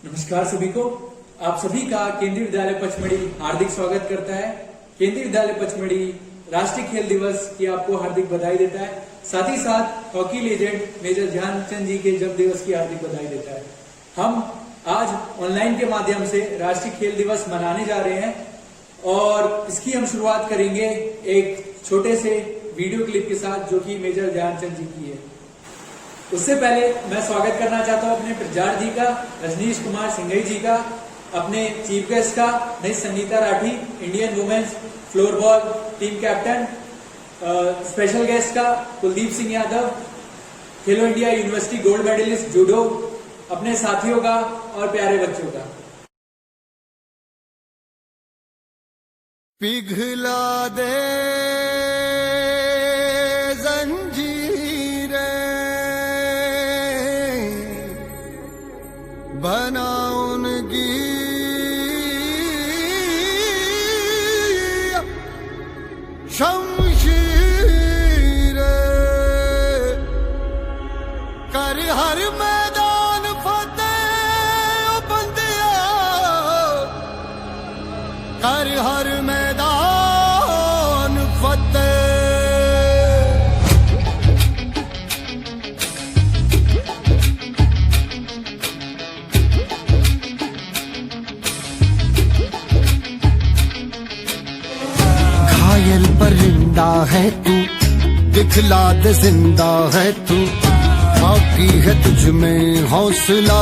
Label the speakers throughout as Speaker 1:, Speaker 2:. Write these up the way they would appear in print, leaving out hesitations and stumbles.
Speaker 1: नमस्कार सभी को। आप सभी का केंद्रीय विद्यालय पचमढ़ी हार्दिक स्वागत करता है। केंद्रीय विद्यालय पचमढ़ी राष्ट्रीय खेल दिवस की आपको हार्दिक बधाई देता है। साथ ही साथ हॉकी लेजेंड मेजर ध्यानचंद जी के जन्म दिवस की हार्दिक बधाई देता है। हम आज ऑनलाइन के माध्यम से राष्ट्रीय खेल दिवस मनाने जा रहे हैं और इसकी हम शुरुआत करेंगे एक छोटे से वीडियो क्लिप के साथ जो कि मेजर ध्यानचंद जी की है। उससे पहले मैं स्वागत करना चाहता हूं अपने प्रजाड़ जी का, रजनीश कुमार सिंघई जी का, अपने चीफ गेस्ट का miss Sangeeta Rathi, Indian women's floorball team captain, special guest का Kuldeep Singh Yadav, Khelo India university gold medalist judo, अपने साथियों का और प्यारे बच्चों का।
Speaker 2: पिघला दे बना उनकी शमशीर, कर हर मैदान फतेह बंदिया, कर हर मैदान फतेह। घायल परिंदा है तू, दिखला दे जिंदा है तू, बाकी है तुझ में हौसला।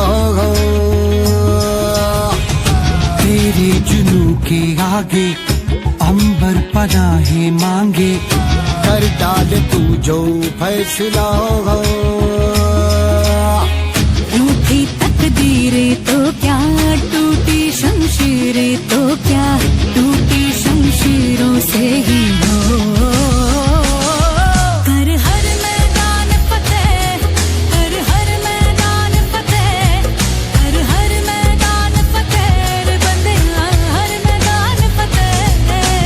Speaker 2: तेरे जुनू के आगे अंबर पनाहे मांगे, कर डाल तू जो फैसला।
Speaker 3: रूठी तकदीरें तो क्या, टूटी शमशीरें तो क्या, टूटी शमशीरों से ही हो। कर हर मैदान फतेह, कर हर मैदान फतेह, कर हर मैदान फतेह रे बंदे, हर मैदान फतेह,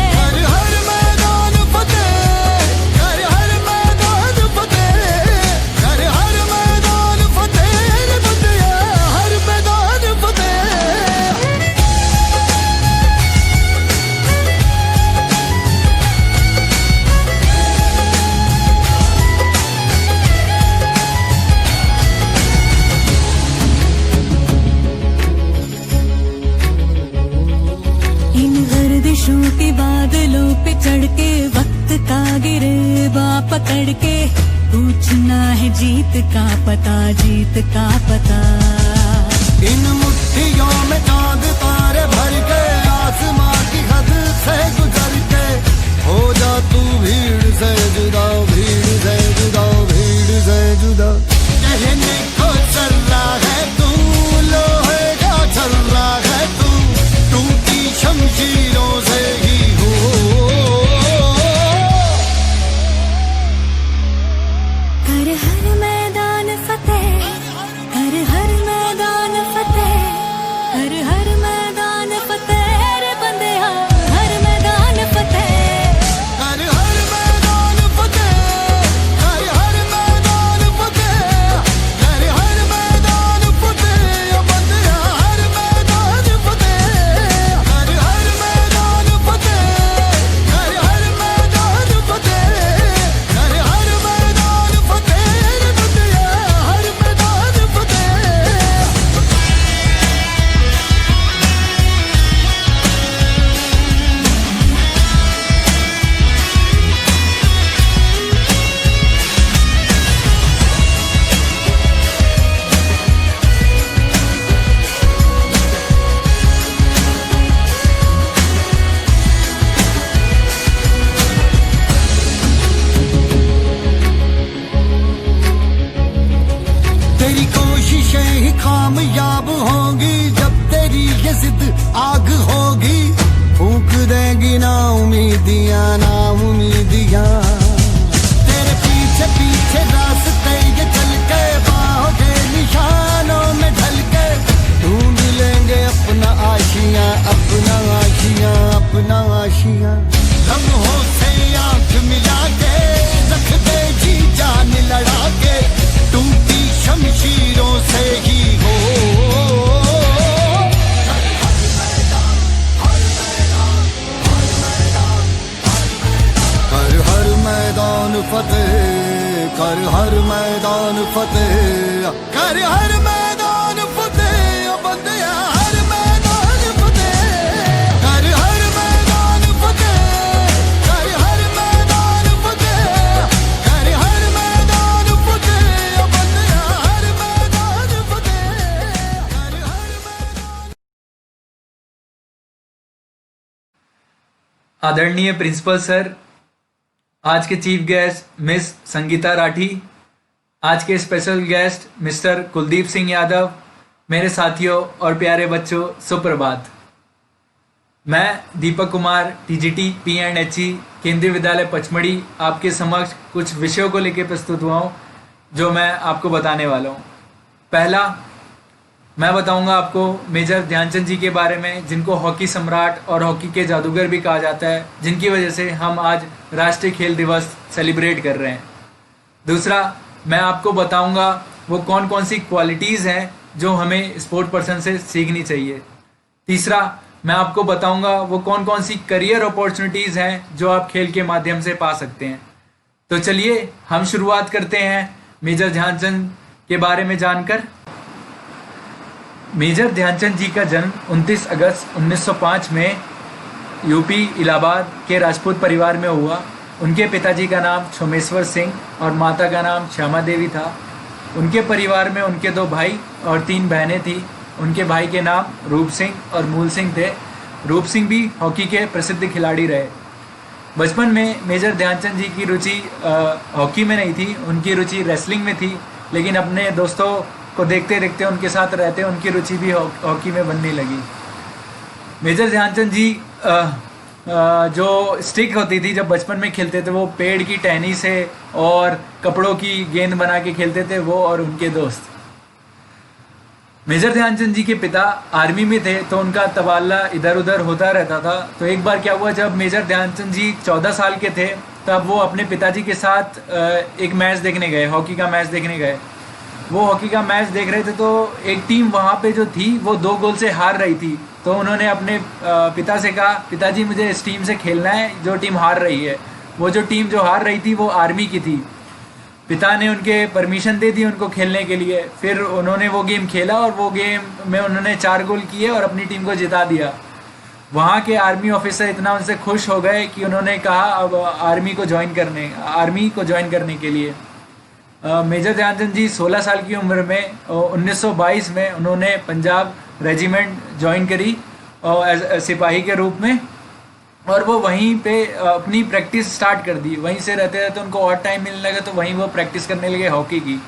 Speaker 2: कर हर मैदान फतेह, कर हर मैदान फतेह, कर हर मैदान फतेह रे बंदिया, हर मैदान फतेह।
Speaker 3: इन गर्दिशों के बादलों पे चढ़ के, वक्त का गिरबा पकड़ के, पूछना है जीत का पता, जीत का पता।
Speaker 2: इन मुट्ठियों में चांद तारे भर के, आसमां की हद से गुजर के, हो जा तू भीड़ से जुदा, भीड़ से जुदा, भीड़ से जुदा। कहने को चल रहा है तू, लोहे का चल रहा है तू, टूटी शमशीरों से ही हो।
Speaker 3: कर हर मैदान फतेह, कर हर मैदान फतेह, कर हर मैदान फतेह रे बंदे, हर मैदान फतेह।
Speaker 2: कर हर मैदान फतेह, कर हर मैदान फतेह, कर हर मैदान फतेह बंदिया, हर मैदान फतेह। कर हर मैदान फतेह, कर हर मैदान फतेह, कर हर मैदान फतेह बंदिया, हर मैदान फतेह। तेरी कोशिशें ही कामयाब होंगी, जब तेरी ये जिद आग होगी, फूंक देंगी ना उम्मीदियां, ना उम्मीदियां। तेरे पीछे पीछे रास्ते ये चल के, बाहों के निशानों में ढल के, ढूंढ लेंगे अपना आशियां, अपना आशियां, अपना आशियां। लम्हों से आंख मिला के, रख दे जी जान लड़ा के, टूटी शमशीरों से ही हो। कर हर मैदान फतेह ओ बंदिया हर मैदान फतेह कर हर मैदान फतेह कर हर मैदान फतेह कर हर मैदान फतेह ओ बंदिया हर मैदान फतेह कर हर मैदान।
Speaker 1: आदरणीय प्रिंसिपल सर, आज के chief guest miss Sangeeta Rathi, आज के special guest mister Kuldeep Singh Yadav, मेरे साथियों और प्यारे बच्चों, सुप्रभात। मैं दीपक कुमार टीजीटी PNHE केंद्रीय विद्यालय पचमढ़ी आपके समक्ष कुछ विषयों को लेकर प्रस्तुत हुआ हूँ जो मैं आपको बताने वाला हूँ। पहला, मैं बताऊंगा आपको मेजर ध्यानचंद जी के बारे में, जिनको हॉकी सम्राट और हॉकी के जादूगर भी कहा जाता है, जिनकी वजह से हम आज राष्ट्रीय खेल दिवस सेलिब्रेट कर रहे हैं। दूसरा, मैं आपको बताऊंगा वो कौन कौन सी क्वालिटीज़ हैं जो हमें स्पोर्ट पर्सन से सीखनी चाहिए। तीसरा, मैं आपको बताऊंगा वो कौन कौन सी करियर अपॉर्चुनिटीज़ हैं जो आप खेल के माध्यम से पा सकते हैं। तो चलिए हम शुरुआत करते हैं मेजर ध्यानचंद के बारे में जानकर। मेजर ध्यानचंद जी का जन्म 29 अगस्त 1905 में यूपी इलाहाबाद के राजपूत परिवार में हुआ। उनके पिताजी का नाम सोमेश्वर सिंह और माता का नाम श्यामा देवी था। उनके परिवार में उनके 2 भाई और 3 बहनें थीं। उनके भाई के नाम रूप सिंह और मूल सिंह थे। रूप सिंह भी हॉकी के प्रसिद्ध खिलाड़ी रहे। बचपन में मेजर ध्यानचंद जी की रुचि हॉकी में नहीं थी, उनकी रुचि रेसलिंग में थी, लेकिन अपने दोस्तों को देखते देखते उनके साथ रहते उनकी रुचि भी हॉकी में बनने लगी। मेजर ध्यानचंद जी जो स्टिक होती थी जब बचपन में खेलते थे, वो पेड़ की टहनी से और कपड़ों की गेंद बना के खेलते थे, वो और उनके दोस्त। मेजर ध्यानचंद जी के पिता आर्मी में थे, तो उनका तबादला इधर उधर होता रहता था। तो एक बार क्या हुआ, जब मेजर ध्यानचंद जी 14 साल के थे, तब वो अपने पिताजी के साथ एक मैच देखने गए, हॉकी का मैच देखने गए। वो हॉकी का मैच देख रहे थे तो एक टीम वहाँ पे जो थी वो 2 गोल से हार रही थी। तो उन्होंने अपने पिता से कहा, पिताजी मुझे इस टीम से खेलना है जो टीम हार रही है। वो जो टीम जो हार रही थी वो आर्मी की थी। पिता ने उनके परमिशन दे दी उनको खेलने के लिए। फिर उन्होंने वो गेम खेला और वो गेम में उन्होंने 4 गोल किए और अपनी टीम को जिता दिया। वहाँ के आर्मी ऑफिसर इतना उनसे खुश हो गए कि उन्होंने कहा अब आर्मी को ज्वाइन करने के लिए। मेजर ध्यानचंद जी 16 साल की उम्र में 1922 में उन्होंने पंजाब रेजिमेंट ज्वाइन करी सिपाही के रूप में, और वो वहीं पे अपनी प्रैक्टिस स्टार्ट कर दी। वहीं से रहते रहते उनको और टाइम मिलने लगा तो वहीं वो प्रैक्टिस करने लगे हॉकी की।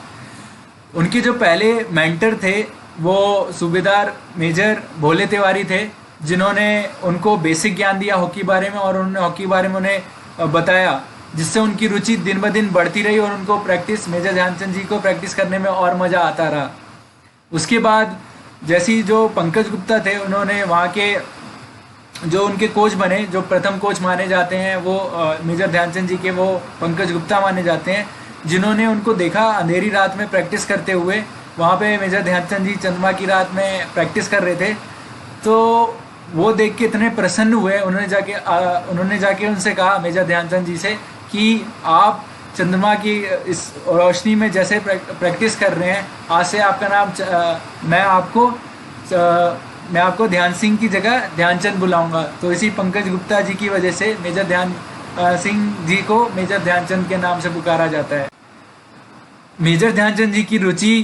Speaker 1: उनके जो पहले मेंटर थे वो सूबेदार मेजर भोले तिवारी थे, जिन्होंने उनको बेसिक ज्ञान दिया हॉकी बारे में, और उन्होंने हॉकी बारे में उन्हें बताया, जिससे उनकी रुचि दिन ब दिन बढ़ती रही और उनको मेजर ध्यानचंद जी को प्रैक्टिस करने में और मज़ा आता रहा। उसके बाद जैसी जो पंकज गुप्ता थे, उन्होंने वहाँ के जो उनके कोच बने, जो प्रथम कोच माने जाते हैं वो मेजर ध्यानचंद जी के वो पंकज गुप्ता माने जाते हैं, जिन्होंने उनको देखा अंधेरी रात में प्रैक्टिस करते हुए। वहाँ पे मेजर ध्यानचंद जी चंद्रमा की रात में प्रैक्टिस कर रहे थे, तो वो देख के इतने प्रसन्न हुए। उन्होंने जाके उनसे कहा, मेजर ध्यानचंद जी से, कि आप चंद्रमा की इस रोशनी में जैसे प्रैक्टिस कर रहे हैं, आज से आपका नाम मैं आपको ध्यान सिंह की जगह ध्यानचंद बुलाऊंगा। तो इसी पंकज गुप्ता जी की वजह से मेजर ध्यान सिंह जी को मेजर ध्यानचंद के नाम से पुकारा जाता है। मेजर ध्यानचंद जी की रुचि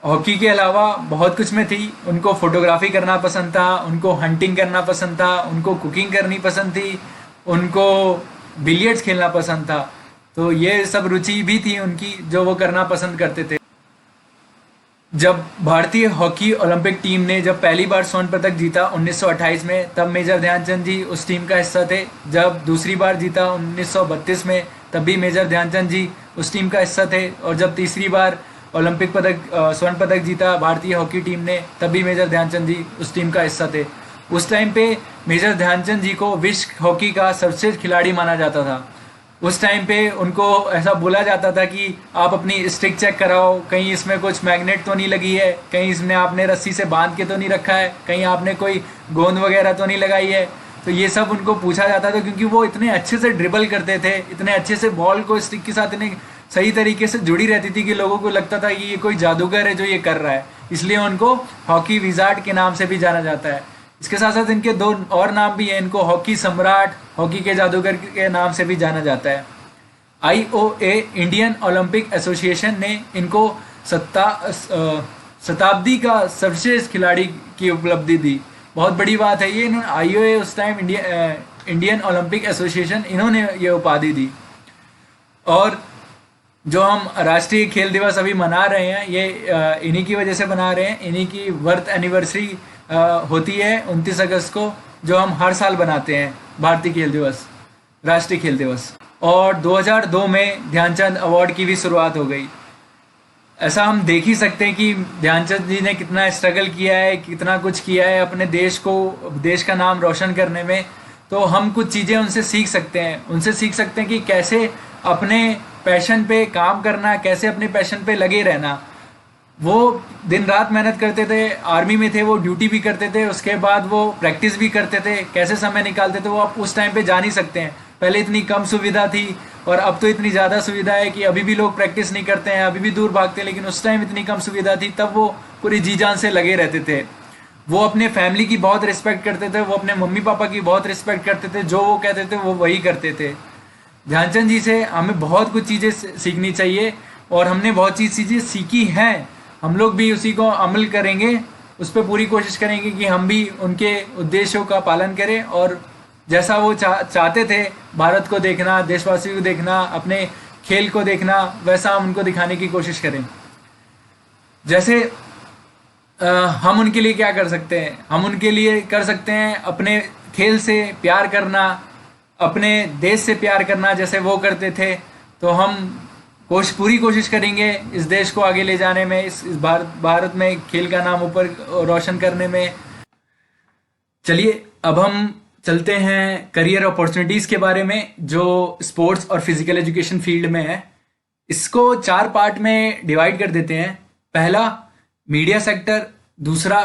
Speaker 1: हॉकी के अलावा बहुत कुछ में थी। उनको फोटोग्राफी करना पसंद था, उनको हंटिंग करना पसंद था, उनको कुकिंग करनी पसंद थी, उनको बिलियर्ड्स खेलना पसंद था। तो ये सब रुचि भी थी उनकी जो वो करना पसंद करते थे। जब भारतीय हॉकी ओलंपिक टीम ने जब पहली बार स्वर्ण पदक जीता 1928 में, तब मेजर ध्यानचंद जी उस टीम का हिस्सा थे। जब दूसरी बार जीता 1932 में, तब भी मेजर ध्यानचंद जी उस टीम का हिस्सा थे। और जब तीसरी बार ओलंपिक स्वर्ण पदक जीता भारतीय हॉकी टीम ने, तब भी मेजर ध्यानचंद जी उस टीम का हिस्सा थे। उस टाइम पे मेजर ध्यानचंद जी को विश्व हॉकी का सर्वश्रेष्ठ खिलाड़ी माना जाता था। उस टाइम पे उनको ऐसा बोला जाता था कि आप अपनी स्टिक चेक कराओ, कहीं इसमें कुछ मैग्नेट तो नहीं लगी है, कहीं इसमें आपने रस्सी से बांध के तो नहीं रखा है, कहीं आपने कोई गोंद वगैरह तो नहीं लगाई है। तो ये सब उनको पूछा जाता था, क्योंकि वो इतने अच्छे से ड्रिबल करते थे, इतने अच्छे से बॉल को स्टिक के साथ इतने सही तरीके से जुड़ी रहती थी कि लोगों को लगता था कि ये कोई जादूगर है जो ये कर रहा है, इसलिए उनको हॉकी विजार्ड के नाम से भी जाना जाता है। इसके साथ साथ इनके दो और नाम भी हैं, इनको हॉकी सम्राट, हॉकी के जादूगर के नाम से भी जाना जाता है। IOA इंडियन ओलंपिक एसोसिएशन ने इनको शताब्दी का सर्वश्रेष्ठ खिलाड़ी की उपलब्धि दी। बहुत बड़ी बात है ये। इन्होंने IOA उस टाइम इंडियन ओलंपिक एसोसिएशन इन्होंने ये उपाधि दी। और जो हम राष्ट्रीय खेल दिवस अभी मना रहे हैं ये इन्हीं की वजह से मना रहे हैं। इन्हीं की बर्थ एनिवर्सरी होती है 29 अगस्त को, जो हम हर साल बनाते हैं भारतीय खेल दिवस, राष्ट्रीय खेल दिवस। और 2002 में ध्यानचंद अवार्ड की भी शुरुआत हो गई। ऐसा हम देख ही सकते हैं कि ध्यानचंद जी ने कितना स्ट्रगल किया है, कितना कुछ किया है अपने देश को, देश का नाम रोशन करने में। तो हम कुछ चीज़ें उनसे सीख सकते हैं। उनसे सीख सकते हैं कि कैसे अपने पैशन पे काम करना, कैसे अपने पैशन पे लगे रहना। वो दिन रात मेहनत करते थे, आर्मी में थे, वो ड्यूटी भी करते थे, उसके बाद वो प्रैक्टिस भी करते थे। कैसे समय निकालते थे वो आप उस टाइम पे जान ही सकते हैं। पहले इतनी कम सुविधा थी और अब तो इतनी ज़्यादा सुविधा है कि अभी भी लोग प्रैक्टिस नहीं करते हैं, अभी भी दूर भागते हैं। लेकिन उस टाइम इतनी कम सुविधा थी, तब वो पूरी जी जान से लगे रहते थे। वो अपने फैमिली की बहुत रिस्पेक्ट करते थे, वो अपने मम्मी पापा की बहुत रिस्पेक्ट करते थे। जो वो कहते थे वो वही करते थे। ध्यानचंद जी से हमें बहुत कुछ चीज़ें सीखनी चाहिए और हमने बहुत चीज़ें सीखी हैं। हम लोग भी उसी को अमल करेंगे, उस पर पूरी कोशिश करेंगे कि हम भी उनके उद्देश्यों का पालन करें और जैसा वो चाहते थे भारत को देखना, देशवासियों को देखना, अपने खेल को देखना, वैसा हम उनको दिखाने की कोशिश करें। जैसे हम उनके लिए क्या कर सकते हैं? हम उनके लिए कर सकते हैं अपने खेल से प्यार करना, अपने देश से प्यार करना जैसे वो करते थे। तो हम पूरी कोशिश करेंगे इस देश को आगे ले जाने में, इस भारत में खेल का नाम ऊपर रोशन करने में। चलिए अब हम चलते हैं करियर अपॉर्चुनिटीज़ के बारे में जो स्पोर्ट्स और फिजिकल एजुकेशन फील्ड में है। इसको 4 पार्ट में डिवाइड कर देते हैं। पहला मीडिया सेक्टर, दूसरा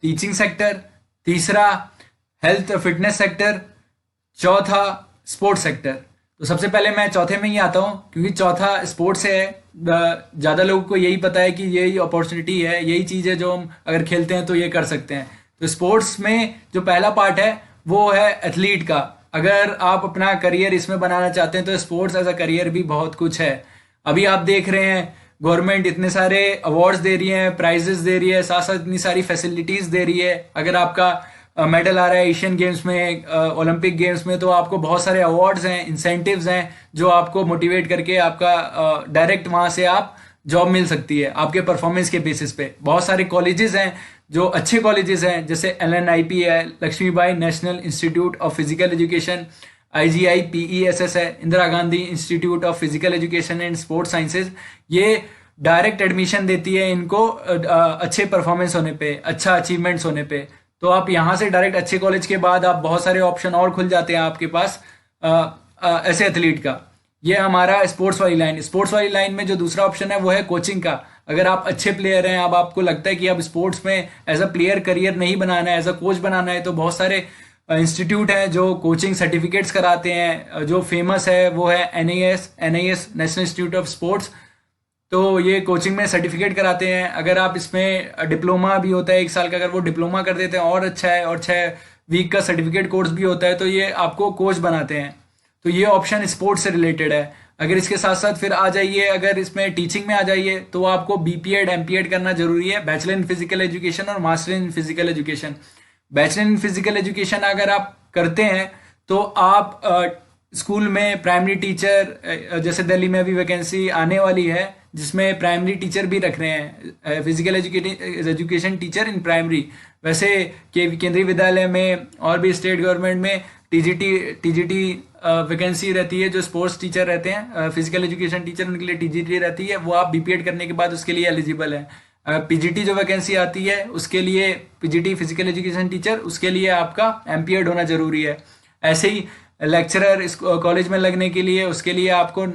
Speaker 1: टीचिंग सेक्टर, तीसरा हेल्थ और फिटनेस सेक्टर, चौथा स्पोर्ट्स सेक्टर। तो सबसे पहले मैं चौथे में ही आता हूँ क्योंकि चौथा स्पोर्ट्स से है। ज़्यादा लोगों को यही पता है कि यही अपॉर्चुनिटी है, यही चीज़ है जो हम अगर खेलते हैं तो ये कर सकते हैं। तो स्पोर्ट्स में जो पहला पार्ट है वो है एथलीट का। अगर आप अपना करियर इसमें बनाना चाहते हैं तो स्पोर्ट्स एज अ करियर भी बहुत कुछ है। अभी आप देख रहे हैं गवर्नमेंट इतने सारे अवार्ड्स दे रही है, प्राइजेस दे रही है, साथ साथ इतनी सारी फैसिलिटीज़ दे रही है। अगर आपका मेडल आ रहा है एशियन गेम्स में, ओलंपिक गेम्स में, तो आपको बहुत सारे अवार्ड्स हैं, इंसेंटिव्स हैं जो आपको मोटिवेट करके आपका डायरेक्ट वहाँ से आप जॉब मिल सकती है आपके परफॉर्मेंस के बेसिस पे। बहुत सारे कॉलेजेस हैं जो अच्छे कॉलेजेस हैं, जैसे LNIP है, Lakshmibai National Institute of Physical Education, IGI PESS है, Indira Gandhi Institute of Physical Education and Sports Sciences. ये डायरेक्ट एडमिशन देती है इनको अच्छे परफॉर्मेंस होने पे, अच्छा अचीवमेंट्स होने पे। तो आप यहाँ से डायरेक्ट अच्छे कॉलेज के बाद आप बहुत सारे ऑप्शन और खुल जाते हैं आपके पास ऐसे एथलीट का। ये हमारा स्पोर्ट्स वाली लाइन। स्पोर्ट्स वाली लाइन में जो दूसरा ऑप्शन है वो है कोचिंग का। अगर आप अच्छे प्लेयर हैं, अब आपको लगता है कि अब स्पोर्ट्स में एज अ प्लेयर करियर नहीं बनाना है, एज अ कोच बनाना है, तो बहुत सारे इंस्टीट्यूट हैं जो कोचिंग सर्टिफिकेट्स कराते हैं। जो फेमस है वो है NIS national Institute of sports. तो ये कोचिंग में सर्टिफिकेट कराते हैं। अगर आप इसमें डिप्लोमा भी होता है 1 साल का, अगर वो डिप्लोमा कर देते हैं और अच्छा है, और 6 वीक का सर्टिफिकेट कोर्स भी होता है, तो ये आपको कोच बनाते हैं। तो ये ऑप्शन स्पोर्ट्स से रिलेटेड है। अगर इसके साथ साथ फिर आ जाइए, अगर इसमें टीचिंग में आ जाइए तो आपको BPEd MPEd करना जरूरी है, बैचलर इन फिजिकल एजुकेशन और master in physical education. Bachelor in physical education अगर आप करते हैं तो आप स्कूल में प्राइमरी टीचर, जैसे दिल्ली में अभी वैकेंसी आने वाली है जिसमें प्राइमरी टीचर भी रख रहे हैं, physical education teacher in primary. वैसे केंद्रीय विद्यालय में और भी स्टेट गवर्नमेंट में TGT वैकेंसी रहती है। जो स्पोर्ट्स टीचर रहते हैं, फिजिकल एजुकेशन टीचर, उनके लिए TGT रहती है। वो आप BPEd करने के बाद उसके लिए एलिजिबल है। PGT जो वैकेंसी आती है उसके लिए, PGT फिजिकल एजुकेशन टीचर, उसके लिए आपका MPEd होना जरूरी है। ऐसे ही लेक्चरर इस कॉलेज में लगने के लिए, उसके लिए आपको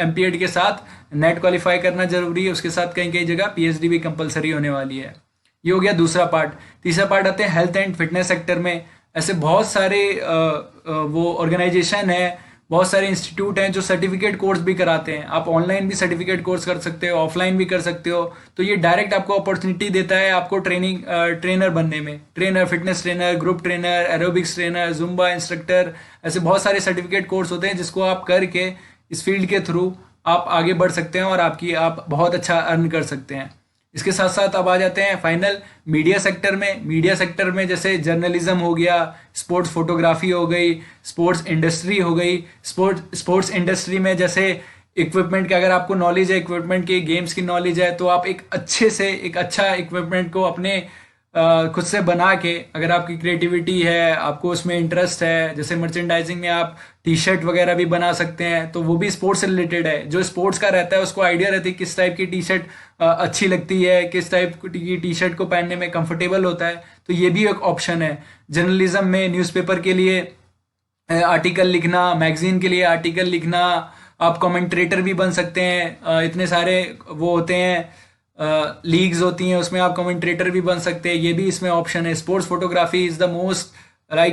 Speaker 1: MPEd के साथ नेट क्वालिफाई करना जरूरी है। उसके साथ कई कई जगह PhD भी कंपलसरी होने वाली है। ये हो गया दूसरा पार्ट। तीसरा पार्ट आते हैं हेल्थ एंड फिटनेस सेक्टर में। ऐसे बहुत सारे वो ऑर्गेनाइजेशन है, बहुत सारे इंस्टीट्यूट हैं जो सर्टिफिकेट कोर्स भी कराते हैं। आप ऑनलाइन भी सर्टिफिकेट कोर्स कर सकते हो, ऑफलाइन भी कर सकते हो। तो ये डायरेक्ट आपको अपॉर्चुनिटी देता है आपको ट्रेनर बनने में। Trainer, fitness trainer, group trainer, aerobics trainer, Zumba instructor, ऐसे बहुत सारे सर्टिफिकेट कोर्स होते हैं जिसको आप करके इस फील्ड के थ्रू आप आगे बढ़ सकते हैं और आप बहुत अच्छा अर्न कर सकते हैं। इसके साथ साथ अब आ जाते हैं फाइनल मीडिया सेक्टर में। मीडिया सेक्टर में जैसे जर्नलिज्म हो गया, स्पोर्ट्स फोटोग्राफी हो गई, स्पोर्ट्स इंडस्ट्री हो गई। स्पोर्ट्स इंडस्ट्री में जैसे इक्विपमेंट का अगर आपको नॉलेज है, इक्विपमेंट की, गेम्स की नॉलेज है, तो आप एक अच्छा इक्विपमेंट को अपने खुद से बना के, अगर आपकी क्रिएटिविटी है, आपको उसमें इंटरेस्ट है, जैसे मर्चेंडाइजिंग में आप टी शर्ट वगैरह भी बना सकते हैं, तो वो भी स्पोर्ट्स से रिलेटेड है। जो स्पोर्ट्स का रहता है उसको आइडिया रहती है किस टाइप की टी शर्ट अच्छी लगती है, किस टाइप की टी शर्ट को पहनने में कंफर्टेबल होता है, तो ये भी एक ऑप्शन है। जर्नलिज्म में न्यूज़पेपर के लिए आर्टिकल लिखना, मैगजीन के लिए आर्टिकल लिखना, आप कमेंट्रेटर भी बन सकते हैं। इतने सारे वो होते हैं, लीग्स होती हैं, उसमें आप कमेंट्रेटर भी बन सकते हैं, ये भी इसमें ऑप्शन है। Sports photography is the most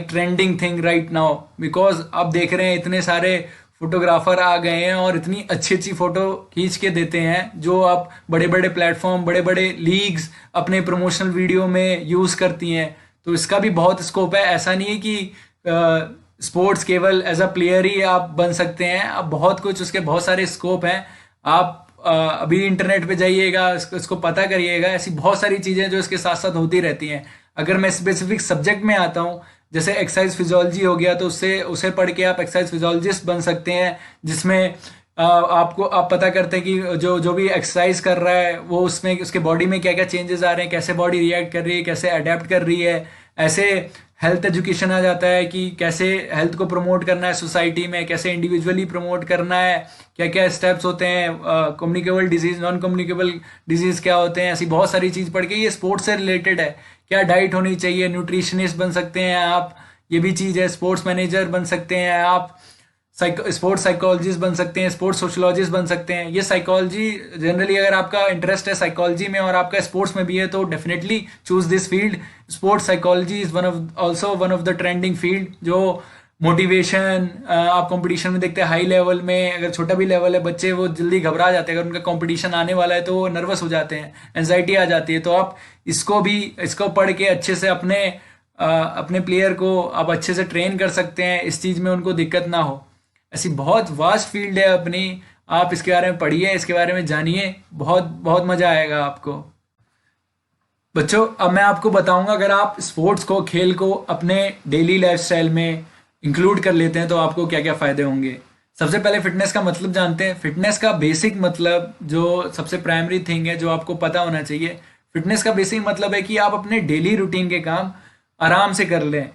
Speaker 1: trending thing right now, because आप देख रहे हैं इतने सारे फोटोग्राफर आ गए हैं और इतनी अच्छी अच्छी फोटो खींच के देते हैं जो आप बड़े बड़े प्लेटफॉर्म, बड़े बड़े लीग्स अपने प्रमोशनल वीडियो में यूज करती हैं। तो इसका भी बहुत स्कोप है। ऐसा नहीं है कि स्पोर्ट्स केवल एज अ प्लेयर ही आप बन सकते हैं, आप बहुत कुछ, उसके बहुत सारे स्कोप हैं। आप अभी इंटरनेट पे जाइएगा, इसको पता करिएगा, ऐसी बहुत सारी चीज़ें जो इसके साथ साथ होती रहती हैं। अगर मैं स्पेसिफिक सब्जेक्ट में आता हूँ, जैसे एक्सरसाइज फिजियोलॉजी हो गया, तो उसे पढ़ के आप एक्सरसाइज फिजियोलॉजिस्ट बन सकते हैं, जिसमें आप पता करते हैं कि जो भी एक्सरसाइज कर रहा है वो उसमें उसके बॉडी में क्या क्या चेंजेस आ रहे हैं, कैसे बॉडी रिएक्ट कर रही है, कैसे अडेप्ट कर रही है। ऐसे हेल्थ एजुकेशन आ जाता है कि कैसे हेल्थ को प्रमोट करना है सोसाइटी में, कैसे इंडिविजुअली प्रमोट करना है, क्या क्या स्टेप्स होते हैं, communicable disease, non communicable disease क्या होते हैं। ऐसी बहुत सारी चीज़ पढ़ के, ये स्पोर्ट्स से रिलेटेड है। क्या डाइट होनी चाहिए, न्यूट्रिशनिस्ट बन सकते हैं आप, ये भी चीज़ है। स्पोर्ट्स मैनेजर बन सकते हैं आप, स्पोर्ट्स साइकोलॉजिस्ट बन सकते हैं, स्पोर्ट्स सोशोलॉजिस्ट बन सकते हैं। ये साइकोलॉजी जनरली, अगर आपका इंटरेस्ट है साइकोलॉजी में और आपका स्पोर्ट्स में भी है, तो definitely choose this field. Sports psychology is one of the trending field, जो मोटिवेशन, आप कंपटीशन में देखते हैं हाई लेवल में, अगर छोटा भी लेवल है, बच्चे वो जल्दी घबरा जाते हैं। अगर उनका कंपटीशन आने वाला है तो वो नर्वस हो जाते हैं, एंजाइटी आ जाती है। तो आप इसको पढ़ के अच्छे से अपने प्लेयर को आप अच्छे से ट्रेन कर सकते हैं, इस चीज़ में उनको दिक्कत ना हो। ऐसी बहुत वास्ट फील्ड है अपनी, आप इसके बारे में पढ़िए, इसके बारे में जानिए, बहुत बहुत मज़ा आएगा आपको। बच्चों, अब मैं आपको बताऊंगा, अगर आप स्पोर्ट्स को, खेल को अपने डेली लाइफस्टाइल में इंक्लूड कर लेते हैं तो आपको क्या क्या फ़ायदे होंगे। सबसे पहले फिटनेस का मतलब जानते हैं। फिटनेस का बेसिक मतलब, जो सबसे प्राइमरी थिंग है जो आपको पता होना चाहिए, फिटनेस का बेसिक मतलब है कि आप अपने डेली रूटीन के काम आराम से कर लें।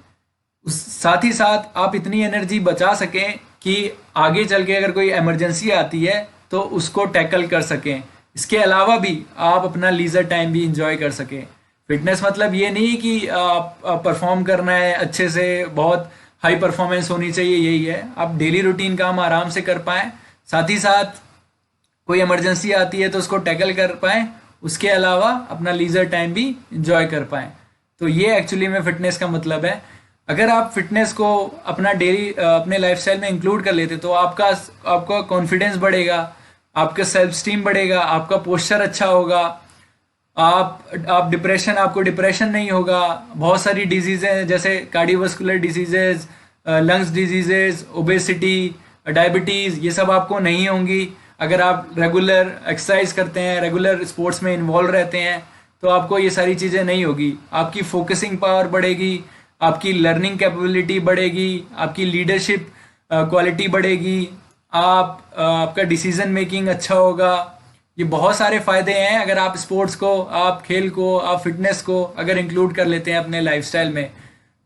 Speaker 1: साथ ही साथ आप इतनी एनर्जी बचा सकें कि आगे चल के अगर कोई इमरजेंसी आती है तो उसको टैकल कर सकें। इसके अलावा भी आप अपना लीजर टाइम भी इंजॉय कर सकें। फिटनेस मतलब ये नहीं कि आप परफॉर्म करना है अच्छे से, बहुत हाई परफॉर्मेंस होनी चाहिए, यही है। आप डेली रूटीन काम आराम से कर पाएँ, साथ ही साथ कोई इमरजेंसी आती है तो उसको टैकल कर पाएँ, उसके अलावा अपना लीजर टाइम भी इंजॉय कर पाएँ। तो ये एक्चुअली में फिटनेस का मतलब है। अगर आप फिटनेस को अपने लाइफस्टाइल में इंक्लूड कर लेते तो आपका कॉन्फिडेंस बढ़ेगा, आपका सेल्फ स्टीम बढ़ेगा, आपका पोस्चर अच्छा होगा, आपको डिप्रेशन नहीं होगा। बहुत सारी डिजीजें जैसे cardiovascular diseases, lungs diseases, obesity, diabetes, ये सब आपको नहीं होंगी। अगर आप रेगुलर एक्सरसाइज करते हैं, रेगुलर स्पोर्ट्स में इन्वॉल्व रहते हैं, तो आपको ये सारी चीज़ें नहीं होगी। आपकी फोकसिंग पावर बढ़ेगी, आपकी लर्निंग कैपेबिलिटी बढ़ेगी, आपकी लीडरशिप क्वालिटी बढ़ेगी, आपका डिसीजन मेकिंग अच्छा होगा। ये बहुत सारे फ़ायदे हैं अगर आप स्पोर्ट्स को, आप खेल को, आप फिटनेस को अगर इंक्लूड कर लेते हैं अपने लाइफस्टाइल में।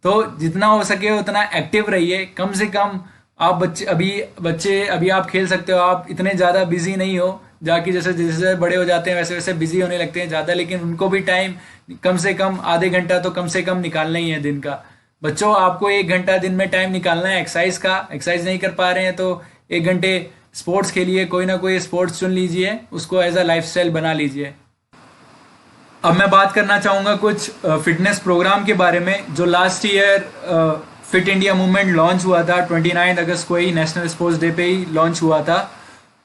Speaker 1: तो जितना हो सके उतना एक्टिव रहिए। कम से कम आप बच्चे अभी आप खेल सकते हो, आप इतने ज़्यादा बिजी नहीं हो, जाके जैसे जैसे बड़े हो जाते हैं वैसे वैसे बिजी होने लगते हैं ज़्यादा, लेकिन उनको भी टाइम कम से कम आधे घंटा तो कम से कम निकालना ही है दिन का। बच्चों, आपको 1 घंटा दिन में टाइम निकालना है एक्सरसाइज का। एक्सरसाइज नहीं कर पा रहे हैं तो 1 घंटे स्पोर्ट्स खेलिए, कोई ना कोई स्पोर्ट्स चुन लीजिए, उसको एज अ लाइफस्टाइल बना लीजिए। अब मैं बात करना चाहूँगा कुछ फिटनेस प्रोग्राम के बारे में जो last year fit India movement launch हुआ था 29 अगस्त को ही, नेशनल स्पोर्ट्स डे पे ही लॉन्च हुआ था।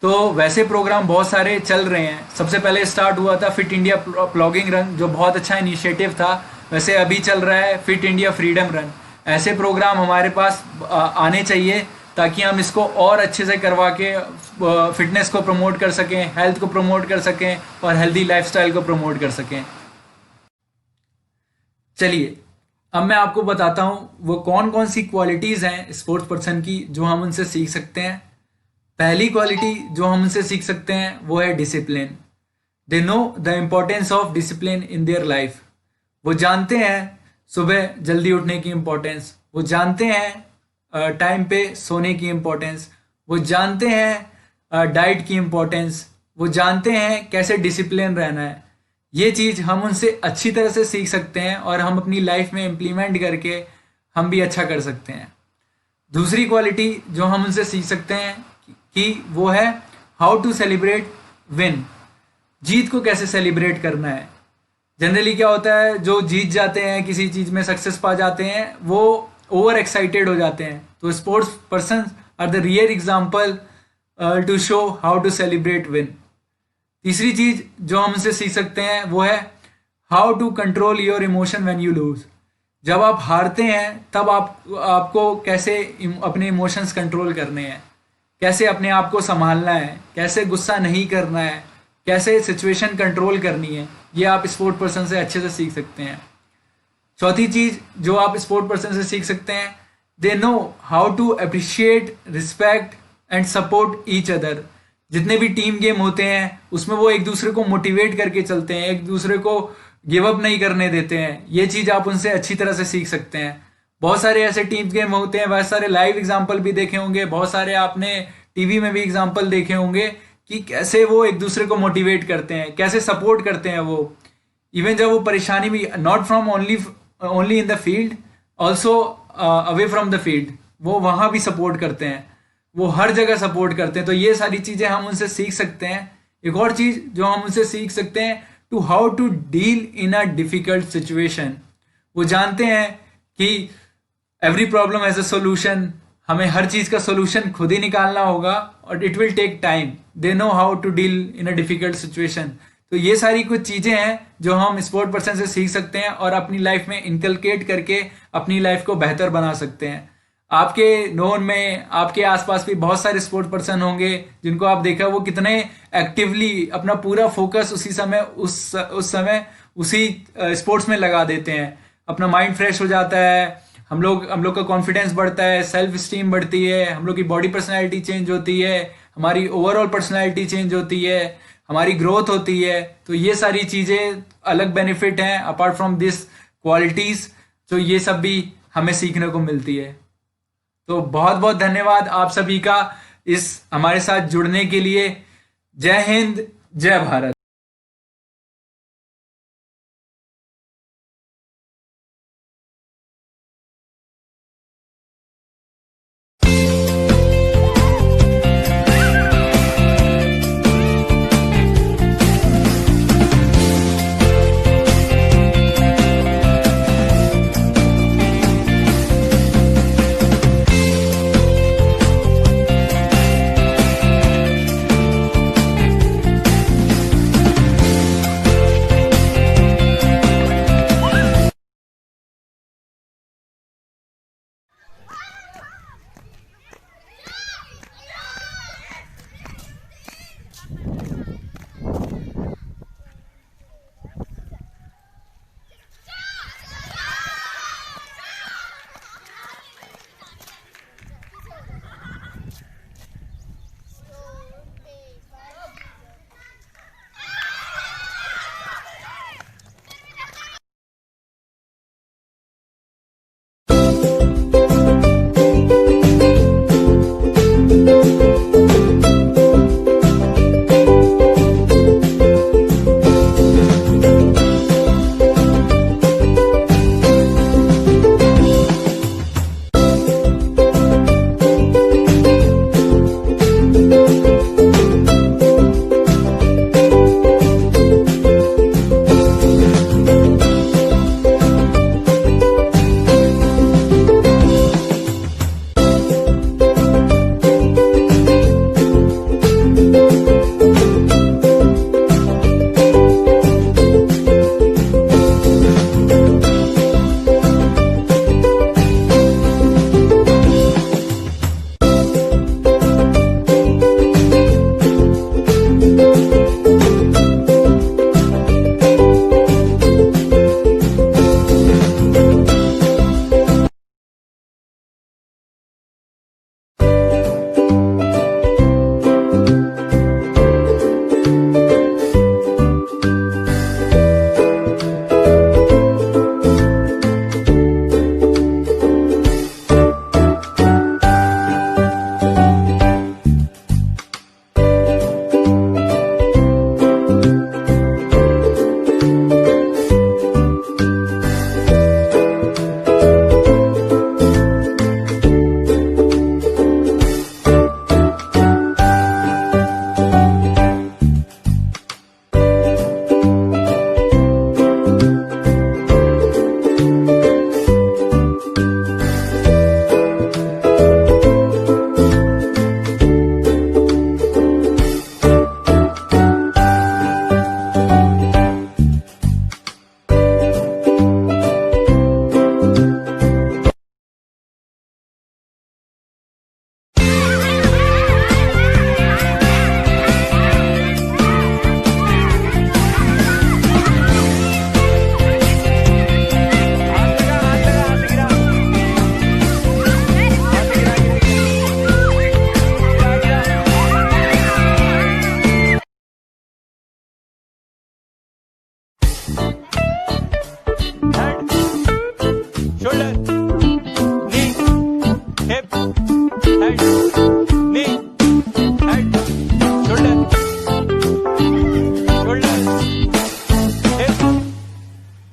Speaker 1: तो वैसे प्रोग्राम बहुत सारे चल रहे हैं। सबसे पहले स्टार्ट हुआ था फिट इंडिया प्लॉगिंग रन, जो बहुत अच्छा इनिशिएटिव था। वैसे अभी चल रहा है फिट इंडिया फ्रीडम रन। ऐसे प्रोग्राम हमारे पास आने चाहिए ताकि हम इसको और अच्छे से करवा के फिटनेस को प्रमोट कर सकें, हेल्थ को प्रमोट कर सकें और हेल्दी लाइफस्टाइल को प्रमोट कर सकें। चलिए अब मैं आपको बताता हूँ वो कौन कौन सी क्वालिटीज़ हैं स्पोर्ट्स पर्सन की जो हम उनसे सीख सकते हैं। पहली क्वालिटी जो हम उनसे सीख सकते हैं वो है discipline. They know the importance of discipline in their life. वो जानते हैं सुबह जल्दी उठने की इम्पोर्टेंस, वो जानते हैं टाइम पे सोने की इम्पोर्टेंस, वो जानते हैं डाइट की इम्पोर्टेंस, वो जानते हैं कैसे डिसिप्लिन रहना है। ये चीज़ हम उनसे अच्छी तरह से सीख सकते हैं और हम अपनी लाइफ में इम्प्लीमेंट करके हम भी अच्छा कर सकते हैं। दूसरी क्वालिटी जो हम उनसे सीख सकते हैं कि वो है हाउ टू सेलिब्रेट विन। जीत को कैसे सेलिब्रेट करना है। जनरली क्या होता है, जो जीत जाते हैं, किसी चीज़ में सक्सेस पा जाते हैं, वो ओवर एक्साइटेड हो जाते हैं। तो sports person are the real example to show how to celebrate win. तीसरी चीज़ जो हम उनसे सीख सकते हैं वो है how to control your emotion when you lose. जब आप हारते हैं तब आपको कैसे अपने इमोशंस कंट्रोल करने हैं, कैसे अपने आप को संभालना है, कैसे गुस्सा नहीं करना है, कैसे सिचुएशन कंट्रोल करनी है। ये आप स्पोर्ट पर्सन से अच्छे से सीख सकते हैं। चौथी चीज़ जो आप स्पोर्ट पर्सन से सीख सकते हैं, they know how to appreciate, respect and support each other. जितने भी टीम गेम होते हैं उसमें वो एक दूसरे को मोटिवेट करके चलते हैं, एक दूसरे को गिव अप नहीं करने देते हैं। ये चीज़ आप उनसे अच्छी तरह से सीख सकते हैं। बहुत सारे ऐसे टीम गेम होते हैं, बहुत सारे लाइव एग्जाम्पल भी देखे होंगे, बहुत सारे आपने टीवी में भी एग्जाम्पल देखे होंगे कि कैसे वो एक दूसरे को मोटिवेट करते हैं, कैसे सपोर्ट करते हैं। वो इवन जब वो परेशानी भी, not from only in the field, also away from the field, वो वहाँ भी सपोर्ट करते हैं, वो हर जगह सपोर्ट करते हैं। तो ये सारी चीज़ें हम उनसे सीख सकते हैं। एक और चीज़ जो हम उनसे सीख सकते हैं, to how to deal in a difficult situation. वो जानते हैं कि every problem has a solution. हमें हर चीज़ का सोल्यूशन खुद ही निकालना होगा और it will take time. They know how to deal in a difficult situation. तो ये सारी कुछ चीज़ें हैं जो हम स्पोर्ट पर्सन से सीख सकते हैं और अपनी लाइफ में इनकलकेट करके अपनी लाइफ को बेहतर बना सकते हैं। आपके नोन में, आपके आसपास भी बहुत सारे स्पोर्ट पर्सन होंगे जिनको आप देखा वो कितने एक्टिवली अपना पूरा फोकस उस समय उसी स्पोर्ट्स में लगा देते हैं। अपना माइंड फ्रेश हो जाता है, हम लोग का कॉन्फिडेंस बढ़ता है, सेल्फ स्टीम बढ़ती है, हम लोग की बॉडी पर्सनैलिटी चेंज होती है, हमारी ओवरऑल पर्सनैलिटी चेंज होती है, हमारी ग्रोथ होती है। तो ये सारी चीज़ें अलग बेनिफिट हैं अपार्ट फ्रॉम दिस क्वालिटीज़, तो ये सब भी हमें सीखने को मिलती है। तो बहुत बहुत धन्यवाद आप सभी का इस हमारे साथ जुड़ने के लिए। जय हिंद, जय Bharat.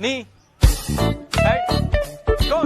Speaker 1: Knee. Head. Go.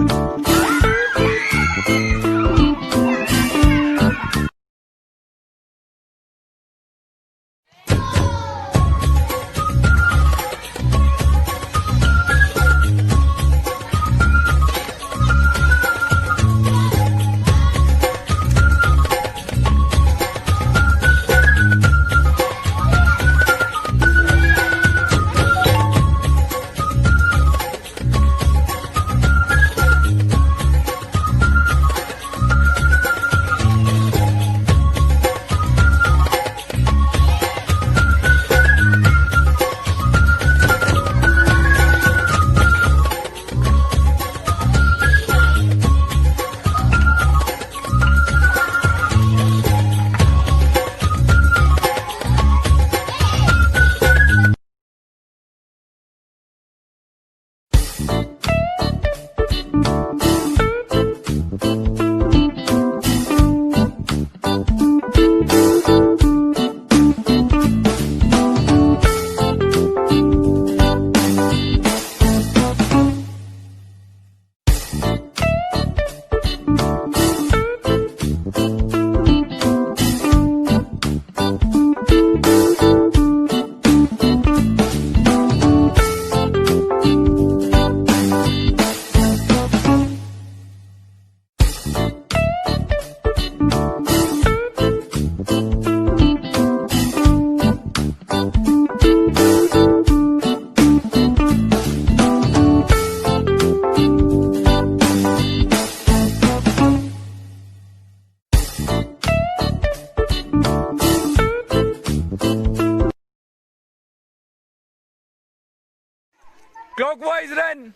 Speaker 1: Clockwise run.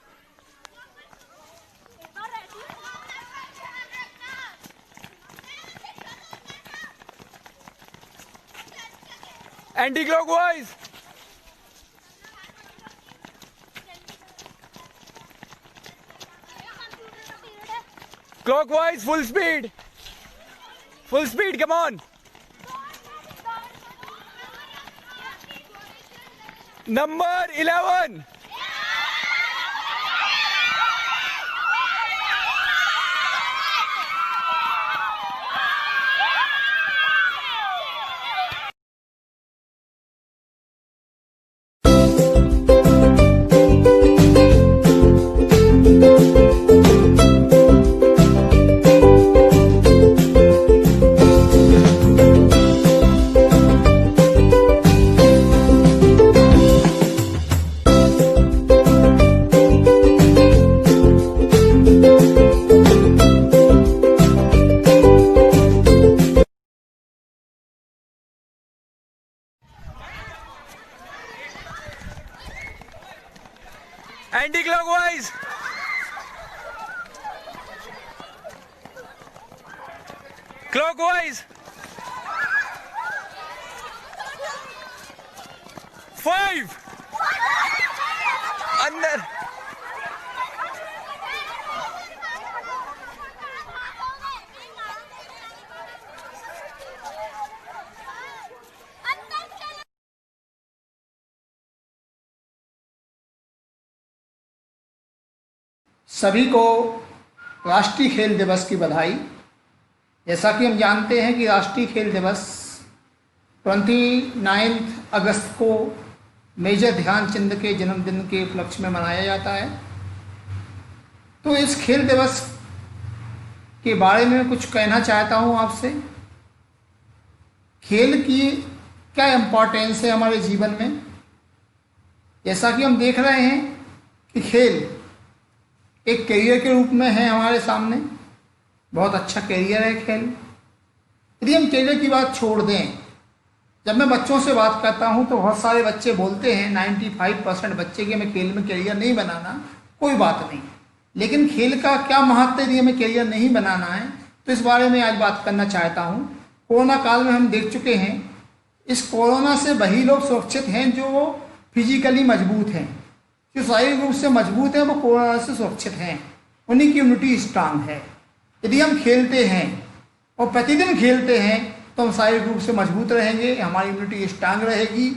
Speaker 1: Anti-clockwise. Clockwise, full speed. Full speed, come on. Number 11. Anti-clockwise. Clockwise. 5. अंदर.
Speaker 4: सभी को राष्ट्रीय खेल दिवस की बधाई। जैसा कि हम जानते हैं कि राष्ट्रीय खेल दिवस 29 अगस्त को मेजर ध्यानचंद के जन्मदिन के उपलक्ष्य में मनाया जाता है। तो इस खेल दिवस के बारे में कुछ कहना चाहता हूँ आपसे। खेल की क्या इम्पोर्टेंस है हमारे जीवन में। जैसा कि हम देख रहे हैं कि खेल एक करियर के रूप में है हमारे सामने। बहुत अच्छा करियर है खेल। यदि हम करियर की बात छोड़ दें, जब मैं बच्चों से बात करता हूं तो बहुत सारे बच्चे बोलते हैं 95% बच्चे कि हमें खेल में करियर नहीं बनाना। कोई बात नहीं, लेकिन खेल का क्या महत्व यदि हमें करियर नहीं बनाना है तो इस बारे में आज बात करना चाहता हूं। कोरोना काल में हम देख चुके हैं, इस कोरोना से वही लोग सुरक्षित हैं जो फिजिकली मजबूत हैं, जो शारीरिक रूप से मजबूत हैं, वो कोरोना से सुरक्षित हैं, उन्हीं की इम्यूनिटी स्ट्रांग है। यदि हम खेलते हैं और प्रतिदिन खेलते हैं तो हम शारीरिक रूप से मजबूत रहेंगे, हमारी इम्यूनिटी स्ट्रांग रहेगी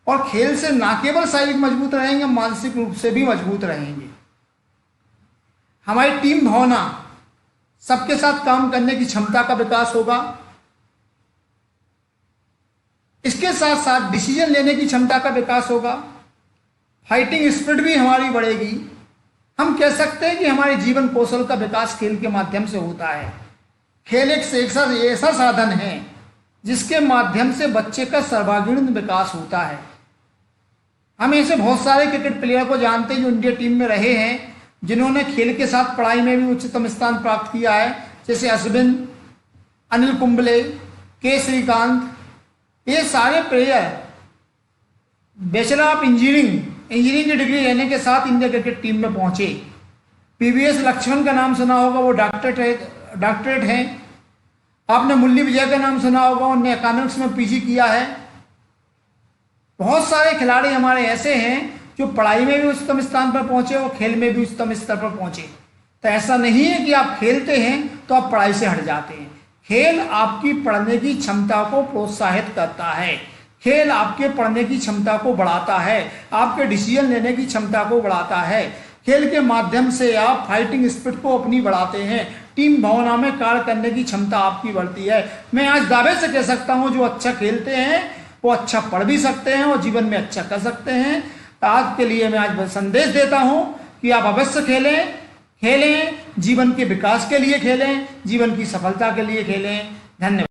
Speaker 4: और खेल से ना केवल शारीरिक मजबूत रहेंगे, मानसिक रूप से भी मजबूत रहेंगे। हमारी टीम भावना, सबके साथ काम करने की क्षमता का विकास होगा। इसके साथ साथ डिसीजन लेने की क्षमता का विकास होगा। फाइटिंग स्पिरिट भी हमारी बढ़ेगी। हम कह सकते हैं कि हमारे जीवन कौशल का विकास खेल के माध्यम से होता है। खेल एक ऐसा साधन है जिसके माध्यम से बच्चे का सर्वांगीण विकास होता है। हम ऐसे बहुत सारे क्रिकेट प्लेयर को जानते हैं जो इंडिया टीम में रहे हैं, जिन्होंने खेल के साथ पढ़ाई में भी उच्चतम स्थान प्राप्त किया है, जैसे अश्विन, अनिल कुंबले, के श्रीकांत। ये सारे प्लेयर बैचलर ऑफ इंजीनियरिंग की डिग्री लेने के साथ इंडिया क्रिकेट टीम में पहुंचे। पीवीएस लक्ष्मण का नाम सुना होगा, वो डॉक्टरेट हैं। आपने मुरली विजय का नाम सुना होगा, उन्होंने इकोनॉमिक्स में पीजी किया है। बहुत सारे खिलाड़ी हमारे ऐसे हैं जो पढ़ाई में भी उच्चतम स्थान पर पहुंचे और खेल में भी उच्चतम स्तर पर पहुंचे। तो ऐसा नहीं है कि आप खेलते हैं तो आप पढ़ाई से हट जाते हैं। खेल आपकी पढ़ने की क्षमता को प्रोत्साहित करता है। खेल आपके पढ़ने की क्षमता को बढ़ाता है, आपके डिसीजन लेने की क्षमता को बढ़ाता है। खेल के माध्यम से आप फाइटिंग स्पिरिट को अपनी बढ़ाते हैं, टीम भावना में कार्य करने की क्षमता आपकी बढ़ती है। मैं आज दावे से कह सकता हूं, जो अच्छा खेलते हैं वो अच्छा पढ़ भी सकते हैं और जीवन में अच्छा कर सकते हैं। आज के लिए मैं आज संदेश देता हूं कि आप अवश्य खेलें, जीवन के विकास के लिए खेलें, जीवन की सफलता के लिए खेलें। धन्यवाद।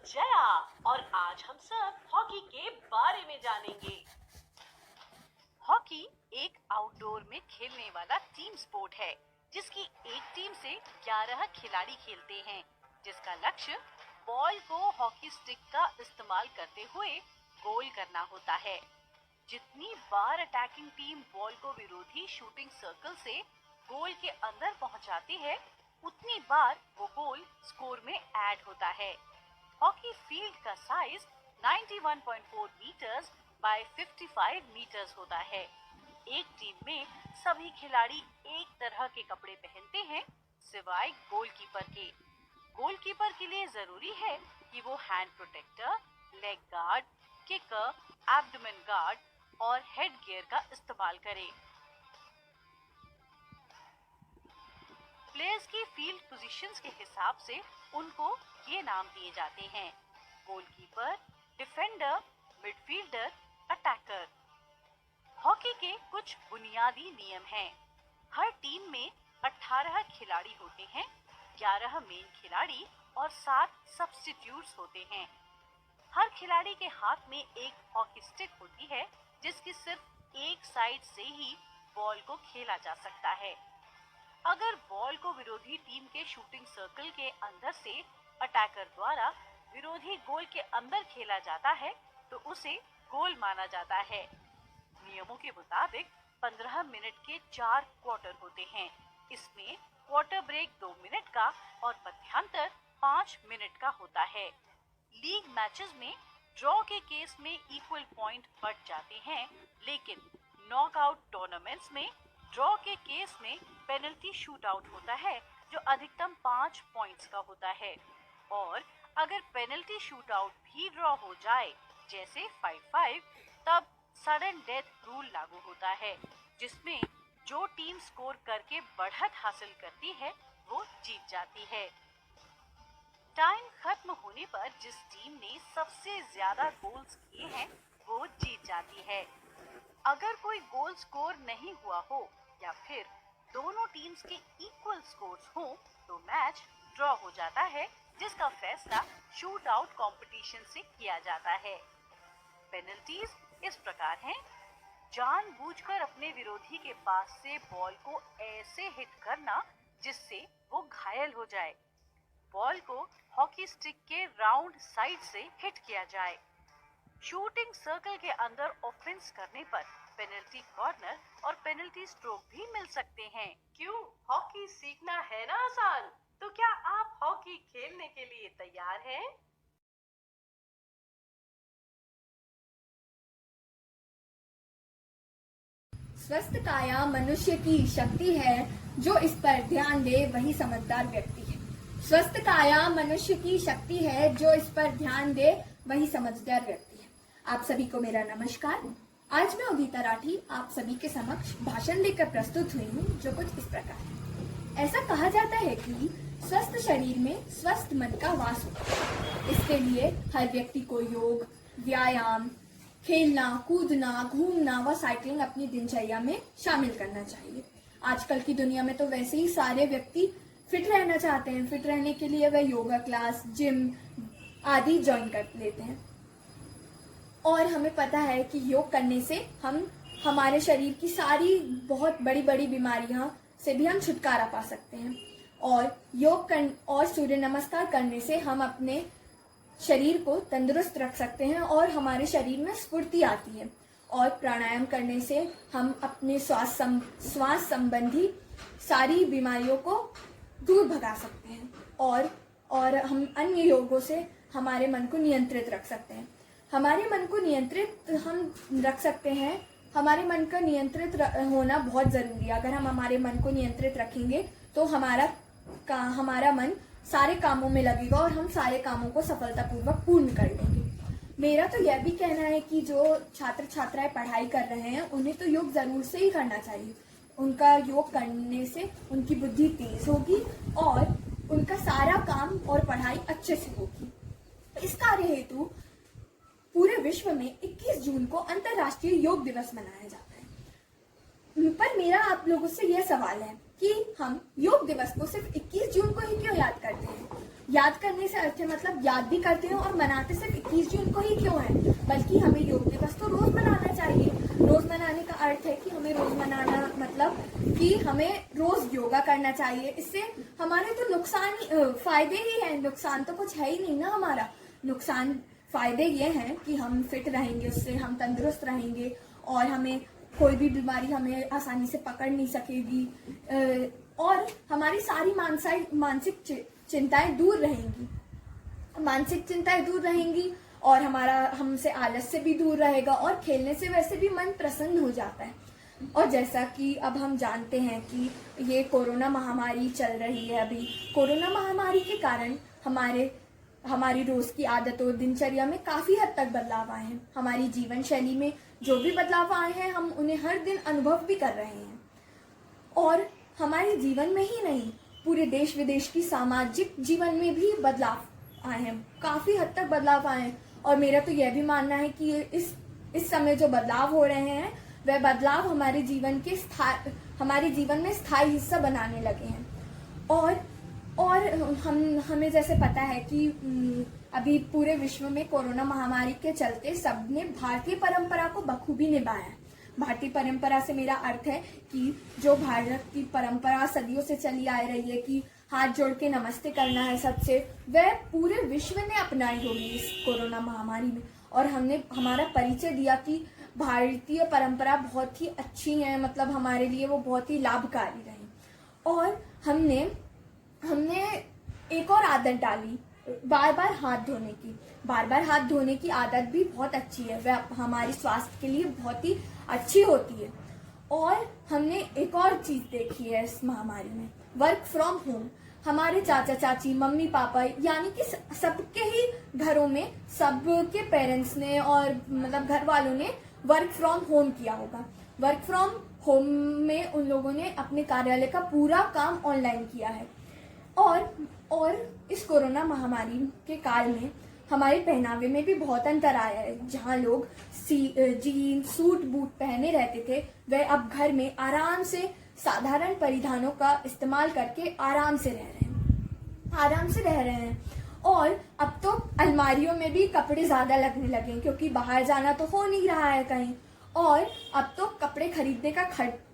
Speaker 5: जया और आज हम सब हॉकी के बारे में जानेंगे। हॉकी एक आउटडोर में खेलने वाला टीम स्पोर्ट है, जिसकी एक टीम से 11 खिलाड़ी खेलते हैं, जिसका लक्ष्य बॉल को हॉकी स्टिक का इस्तेमाल करते हुए गोल करना होता है। जितनी बार अटैकिंग टीम बॉल को विरोधी शूटिंग सर्कल से गोल के अंदर पहुंचाती है, उतनी बार वो गोल स्कोर में ऐड होता है। हॉकी फील्ड का साइज 91.4 मीटर्स बाय 55 मीटर्स होता है। एक टीम में सभी खिलाड़ी एक तरह के कपड़े पहनते हैं, सिवाय गोलकीपर के। गोलकीपर के लिए जरूरी है कि वो hand protector, leg guard, kicker, abdomen guard और हेड गियर का इस्तेमाल करे। प्लेयर्स की फील्ड पोजीशंस के हिसाब से उनको ये नाम दिए जाते हैं: goalkeeper, defender, midfielder, attacker. Hockey के कुछ बुनियादी नियम हैं। हर टीम में 18 खिलाड़ी होते हैं, 11 मेन खिलाड़ी और 7 सब्स्टिट्यूट्स होते हैं। हर खिलाड़ी के हाथ में एक हॉकी स्टिक होती है, जिसकी सिर्फ एक साइड से ही बॉल को खेला जा सकता है। अगर बॉल को विरोधी टीम के शूटिंग सर्कल के अंदर से अटैकर द्वारा विरोधी गोल के अंदर खेला जाता है तो उसे गोल माना जाता है। नियमों के मुताबिक 15 मिनट के 4 क्वार्टर होते हैं। इसमें क्वार्टर ब्रेक 2 मिनट का और मध्यांतर 5 मिनट का होता है। लीग मैचेस में ड्रॉ के केस में इक्वल पॉइंट बढ़ जाते हैं, लेकिन नॉकआउट टूर्नामेंट्स में ड्रॉ के केस में पेनल्टी शूटआउट होता है, जो अधिकतम 5 पॉइंट्स का होता है। और अगर पेनल्टी शूटआउट भी ड्रॉ हो जाए, जैसे 5-5, तब सडन डेथ रूल लागू होता है, जिसमें जो टीम स्कोर करके बढ़त हासिल करती है वो जीत जाती है। टाइम खत्म होने पर जिस टीम ने सबसे ज्यादा गोल्स किए हैं वो जीत जाती है। अगर कोई गोल स्कोर नहीं हुआ हो या फिर दोनों टीम्स के इक्वल स्कोर्स हो तो मैच ड्रॉ हो जाता है, जिसका फैसला शूट आउट कॉम्पिटिशन से किया जाता है। पेनल्टीज इस प्रकार हैं: जानबूझकर अपने विरोधी के पास से बॉल को ऐसे हिट करना जिससे वो घायल हो जाए। बॉल को हॉकी स्टिक के राउंड साइड से हिट किया जाए। शूटिंग सर्कल के अंदर ऑफेंस करने पर पेनल्टी कॉर्नर और पेनल्टी स्ट्रोक भी मिल सकते हैं। क्यों? हॉकी सीखना है ना आसान? तो क्या आप हॉकी खेलने के लिए तैयार हैं?
Speaker 6: स्वस्थ काया मनुष्य की शक्ति है, जो इस पर ध्यान दे वही समझदार व्यक्ति है। स्वस्थ काया मनुष्य की शक्ति है, जो इस पर ध्यान दे वही समझदार व्यक्ति है। आप सभी को मेरा नमस्कार। आज मैं उदिता राठी आप सभी के समक्ष भाषण देकर प्रस्तुत हुई हूँ, जो कुछ इस प्रकार है। ऐसा कहा जाता है कि स्वस्थ शरीर में स्वस्थ मन का वास होता है। इसके लिए हर व्यक्ति को योग, व्यायाम, खेलना, कूदना, घूमना व साइकिलिंग अपनी दिनचर्या में शामिल करना चाहिए। आजकल की दुनिया में तो वैसे ही सारे व्यक्ति फिट रहना चाहते हैं। फिट रहने के लिए वह योगा क्लास, जिम आदि ज्वाइन कर लेते हैं। और हमें पता है कि योग करने से हम हमारे शरीर की सारी बहुत बड़ी बड़ी बीमारियां से भी हम छुटकारा पा सकते हैं। और और सूर्य नमस्कार करने से हम अपने शरीर को तंदुरुस्त रख सकते हैं और हमारे शरीर में स्फूर्ति आती है। और प्राणायाम करने से हम अपने श्वास संबंधी सारी बीमारियों को दूर भगा सकते हैं। और हम अन्य योगों से हमारे मन को नियंत्रित रख सकते हैं। हमारे मन को नियंत्रित हम रख सकते हैं। हमारे मन का नियंत्रित होना बहुत जरूरी है। अगर हम हमारे मन को नियंत्रित रखेंगे तो हमारा मन सारे कामों में लगेगा और हम सारे कामों को सफलतापूर्वक पूर्ण कर लेंगे। मेरा तो यह भी कहना है कि जो छात्र छात्राएं पढ़ाई कर रहे हैं उन्हें तो योग जरूर से ही करना चाहिए। उनका योग करने से उनकी बुद्धि तेज होगी और उनका सारा काम और पढ़ाई अच्छे से होगी। इस कार्य हेतु पूरे विश्व में 21 जून को अंतर्राष्ट्रीय योग दिवस मनाया जाता है। पर मेरा आप लोगों से यह सवाल है कि हम योग दिवस को सिर्फ 21 जून को ही क्यों याद करते हैं? याद करने से अर्थ है मतलब याद भी करते हैं और मनाते सिर्फ 21 जून को ही क्यों है? बल्कि हमें योग दिवस तो रोज मनाना चाहिए। रोज मनाने का अर्थ है कि हमें रोज मनाना मतलब कि हमें रोज योगा करना चाहिए। इससे हमारे तो फायदे ही हैं, नुकसान तो कुछ है ही नहीं ना हमारा। फायदे ये हैं कि हम फिट रहेंगे, उससे हम तंदुरुस्त रहेंगे और हमें कोई भी बीमारी हमें आसानी से पकड़ नहीं सकेगी और हमारी सारी मानसिक चिंताएं दूर रहेंगी और हमारा हमसे आलस से भी दूर रहेगा और खेलने से वैसे भी मन प्रसन्न हो जाता है। और जैसा कि अब हम जानते हैं कि ये कोरोना महामारी चल रही है अभी। कोरोना महामारी के कारण हमारी रोज की आदतों, दिनचर्या में काफी हद तक बदलाव आए हैं। हमारी जीवन शैली में जो भी बदलाव आए हैं हम उन्हें हर दिन अनुभव भी कर रहे हैं। और हमारे जीवन में ही नहीं, पूरे देश विदेश की सामाजिक जीवन में भी बदलाव आए हैं, काफी हद तक बदलाव आए हैं। और मेरा तो यह भी मानना है कि इस समय जो बदलाव हो रहे हैं वह बदलाव हमारे जीवन में स्थायी हिस्सा बनाने लगे हैं। और हमें जैसे पता है कि अभी पूरे विश्व में कोरोना महामारी के चलते सबने भारतीय परंपरा को बखूबी निभाया है। भारतीय परंपरा से मेरा अर्थ है कि जो भारत की परंपरा सदियों से चली आ रही है कि हाथ जोड़ के नमस्ते करना है सबसे, वह पूरे विश्व ने अपनाई होगी इस कोरोना महामारी में। और हमने हमारा परिचय दिया कि भारतीय परंपरा बहुत ही अच्छी है, मतलब हमारे लिए वो बहुत ही लाभकारी रही। और हमने एक और आदत डाली, बार बार हाथ धोने की आदत भी बहुत अच्छी है, वह हमारे स्वास्थ्य के लिए बहुत ही अच्छी होती है। और हमने एक और चीज देखी है इस महामारी में, वर्क फ्रॉम होम। हमारे चाचा चाची, मम्मी पापा, यानी कि सबके ही घरों में सबके पेरेंट्स ने और मतलब घर वालों ने वर्क फ्रॉम होम किया होगा। वर्क फ्रॉम होम में उन लोगों ने अपने कार्यालय का पूरा काम ऑनलाइन किया है। और इस कोरोना महामारी के काल में हमारे पहनावे में भी बहुत अंतर आया है। जहाँ लोग जीन्स, सूट, बूट पहने रहते थे, वह अब घर में आराम से साधारण परिधानों का इस्तेमाल करके आराम से रह रहे हैं। और अब तो अलमारियों में भी कपड़े ज्यादा लगने लगे हैं, क्योंकि बाहर जाना तो हो नहीं रहा है कहीं। और अब तो कपड़े खरीदने का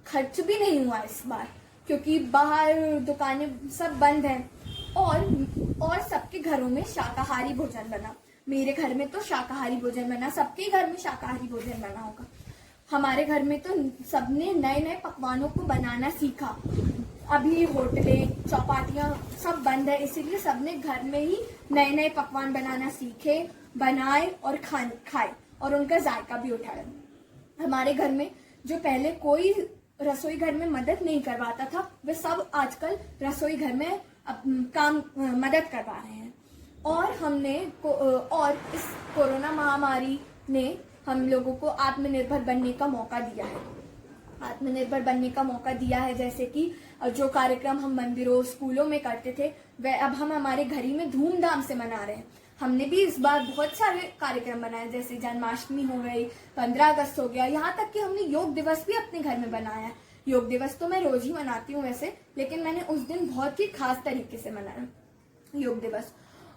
Speaker 6: खर्च भी नहीं हुआ इस बार, क्योंकि बाहर दुकानें सब बंद हैं। और सबके घरों में शाकाहारी भोजन बना। मेरे घर में तो शाकाहारी भोजन बना, सबके घर में शाकाहारी भोजन बना होगा। हमारे घर में तो सबने नए नए पकवानों को बनाना सीखा। अभी होटलें चौपाटियाँ सब बंद है, इसीलिए सबने घर में ही नए नए पकवान बनाना सीखे, बनाए और खाए और उनका जायका भी उठाया। हमारे घर में जो पहले कोई रसोई घर में मदद नहीं करवाता था, वे सब आजकल रसोई घर में मदद करवा रहे हैं। और इस कोरोना महामारी ने हम लोगों को आत्मनिर्भर बनने का मौका दिया है। जैसे कि जो कार्यक्रम हम मंदिरों स्कूलों में करते थे, वह अब हम हमारे घर ही में धूमधाम से मना रहे हैं। हमने भी इस बार बहुत सारे कार्यक्रम बनाए, जैसे जन्माष्टमी हो गई, 15 अगस्त हो गया, यहाँ तक कि हमने योग दिवस भी अपने घर में बनाया है। योग दिवस तो मैं रोज ही मनाती हूँ वैसे, लेकिन मैंने उस दिन बहुत ही खास तरीके से मनाया योग दिवस।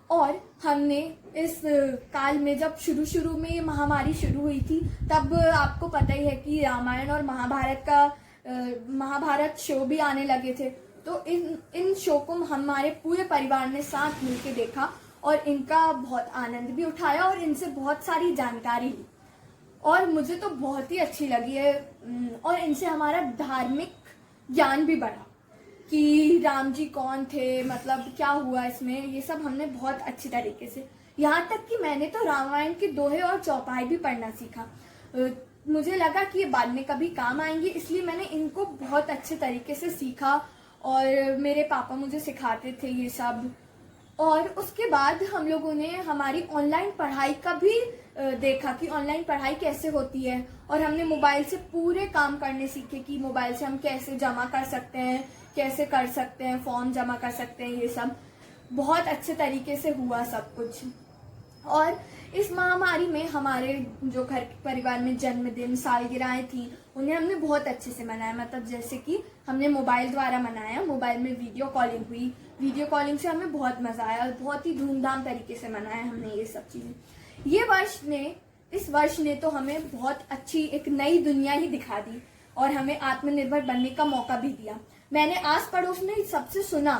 Speaker 6: और हमने इस काल में जब शुरू में ये महामारी शुरू हुई थी, तब आपको पता ही है कि रामायण और महाभारत शो भी आने लगे थे। तो इन शो को हमारे पूरे परिवार ने साथ मिलकर देखा और इनका बहुत आनंद भी उठाया और इनसे बहुत सारी जानकारी ली, और मुझे तो बहुत ही अच्छी लगी है। और इनसे हमारा धार्मिक ज्ञान भी बढ़ा कि राम जी कौन थे, मतलब क्या हुआ इसमें, ये सब हमने बहुत अच्छी तरीके से, यहाँ तक कि मैंने तो रामायण के दोहे और चौपाई भी पढ़ना सीखा। मुझे लगा कि ये बाद में कभी काम आएंगे, इसलिए मैंने इनको बहुत अच्छे तरीके से सीखा और मेरे पापा मुझे सिखाते थे ये सब। और उसके बाद हम लोगों ने हमारी ऑनलाइन पढ़ाई का भी देखा कि ऑनलाइन पढ़ाई कैसे होती है, और हमने मोबाइल से पूरे काम करने सीखे कि मोबाइल से हम कैसे जमा कर सकते हैं, कैसे कर सकते हैं, फॉर्म जमा कर सकते हैं। ये सब बहुत अच्छे तरीके से हुआ सब कुछ। और इस महामारी में हमारे जो घर परिवार में जन्मदिन सालगिरहें थी, उन्हें हमने बहुत अच्छे से मनाया। मतलब जैसे कि हमने मोबाइल द्वारा मनाया, मोबाइल में वीडियो कॉलिंग हुई, वीडियो कॉलिंग से हमें बहुत मजा आया, बहुत ही धूमधाम तरीके से मनाया हमने ये सब चीजें। इस वर्ष ने तो हमें बहुत अच्छी एक नई दुनिया ही दिखा दी और हमें आत्मनिर्भर बनने का मौका भी दिया। मैंने आस पड़ोस में सबसे सुना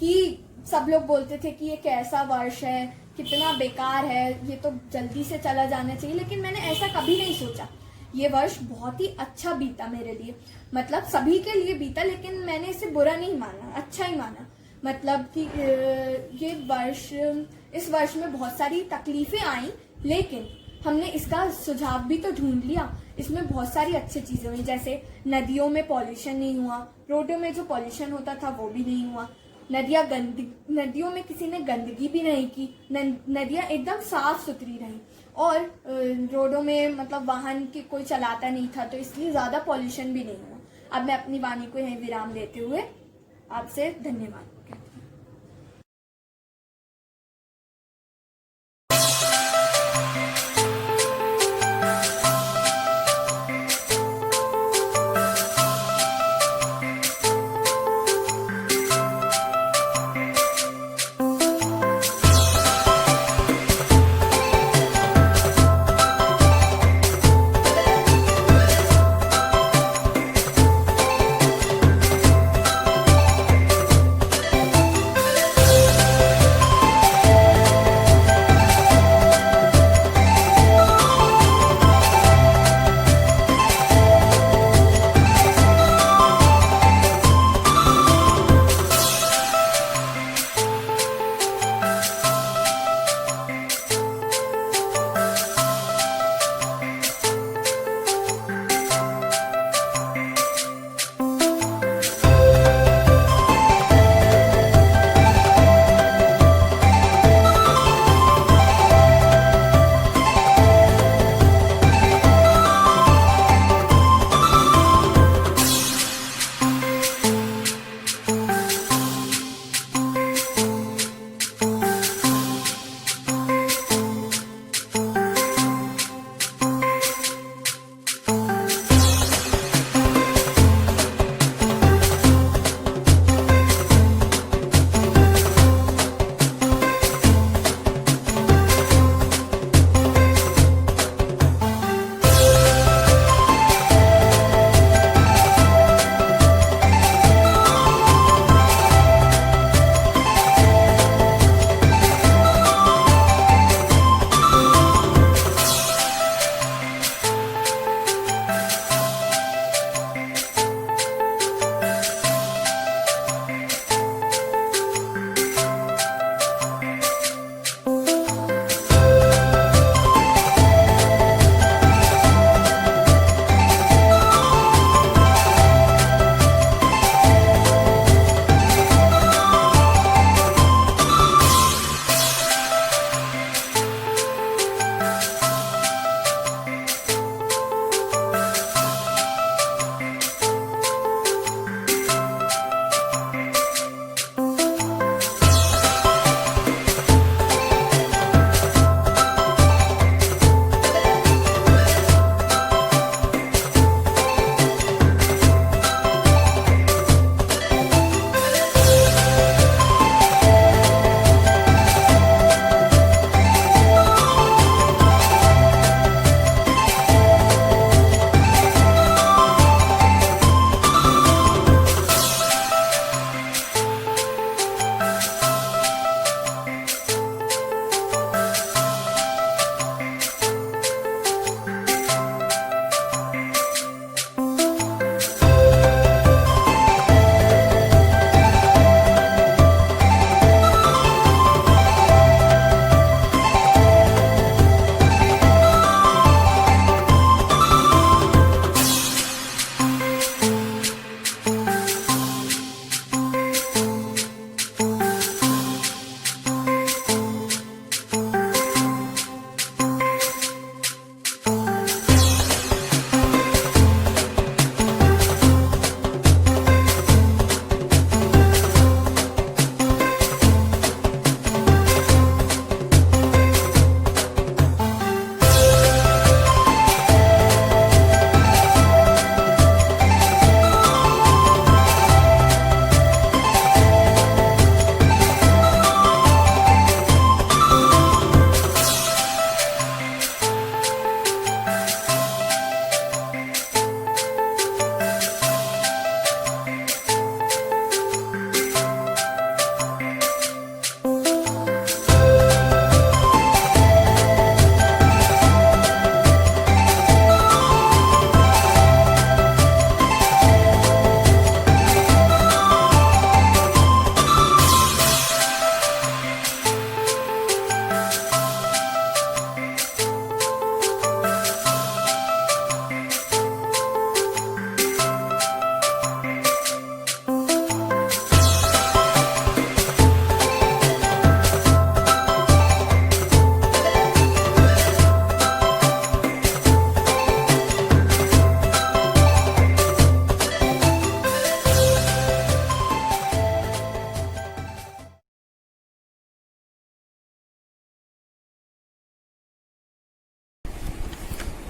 Speaker 6: कि सब लोग बोलते थे कि ये कैसा वर्ष है, कितना बेकार है, ये तो जल्दी से चला जाना चाहिए, लेकिन मैंने ऐसा कभी नहीं सोचा। ये वर्ष बहुत ही अच्छा बीता मेरे लिए, मतलब सभी के लिए बीता, लेकिन मैंने इसे बुरा नहीं माना, अच्छा ही माना। मतलब कि इस वर्ष में बहुत सारी तकलीफें आई, लेकिन हमने इसका सुझाव भी तो ढूंढ लिया। इसमें बहुत सारी अच्छी चीजें हुई, जैसे नदियों में पॉल्यूशन नहीं हुआ, रोडों में जो पॉल्यूशन होता था वो भी नहीं हुआ, नदियों में किसी ने गंदगी भी नहीं की, नदियां एकदम साफ सुथरी रही, और रोडों में मतलब वाहन की कोई चलाता नहीं था, तो इसलिए ज्यादा पॉल्यूशन भी नहीं हुआ। अब मैं अपनी वाणी को यहीं विराम देते हुए आपसे धन्यवाद।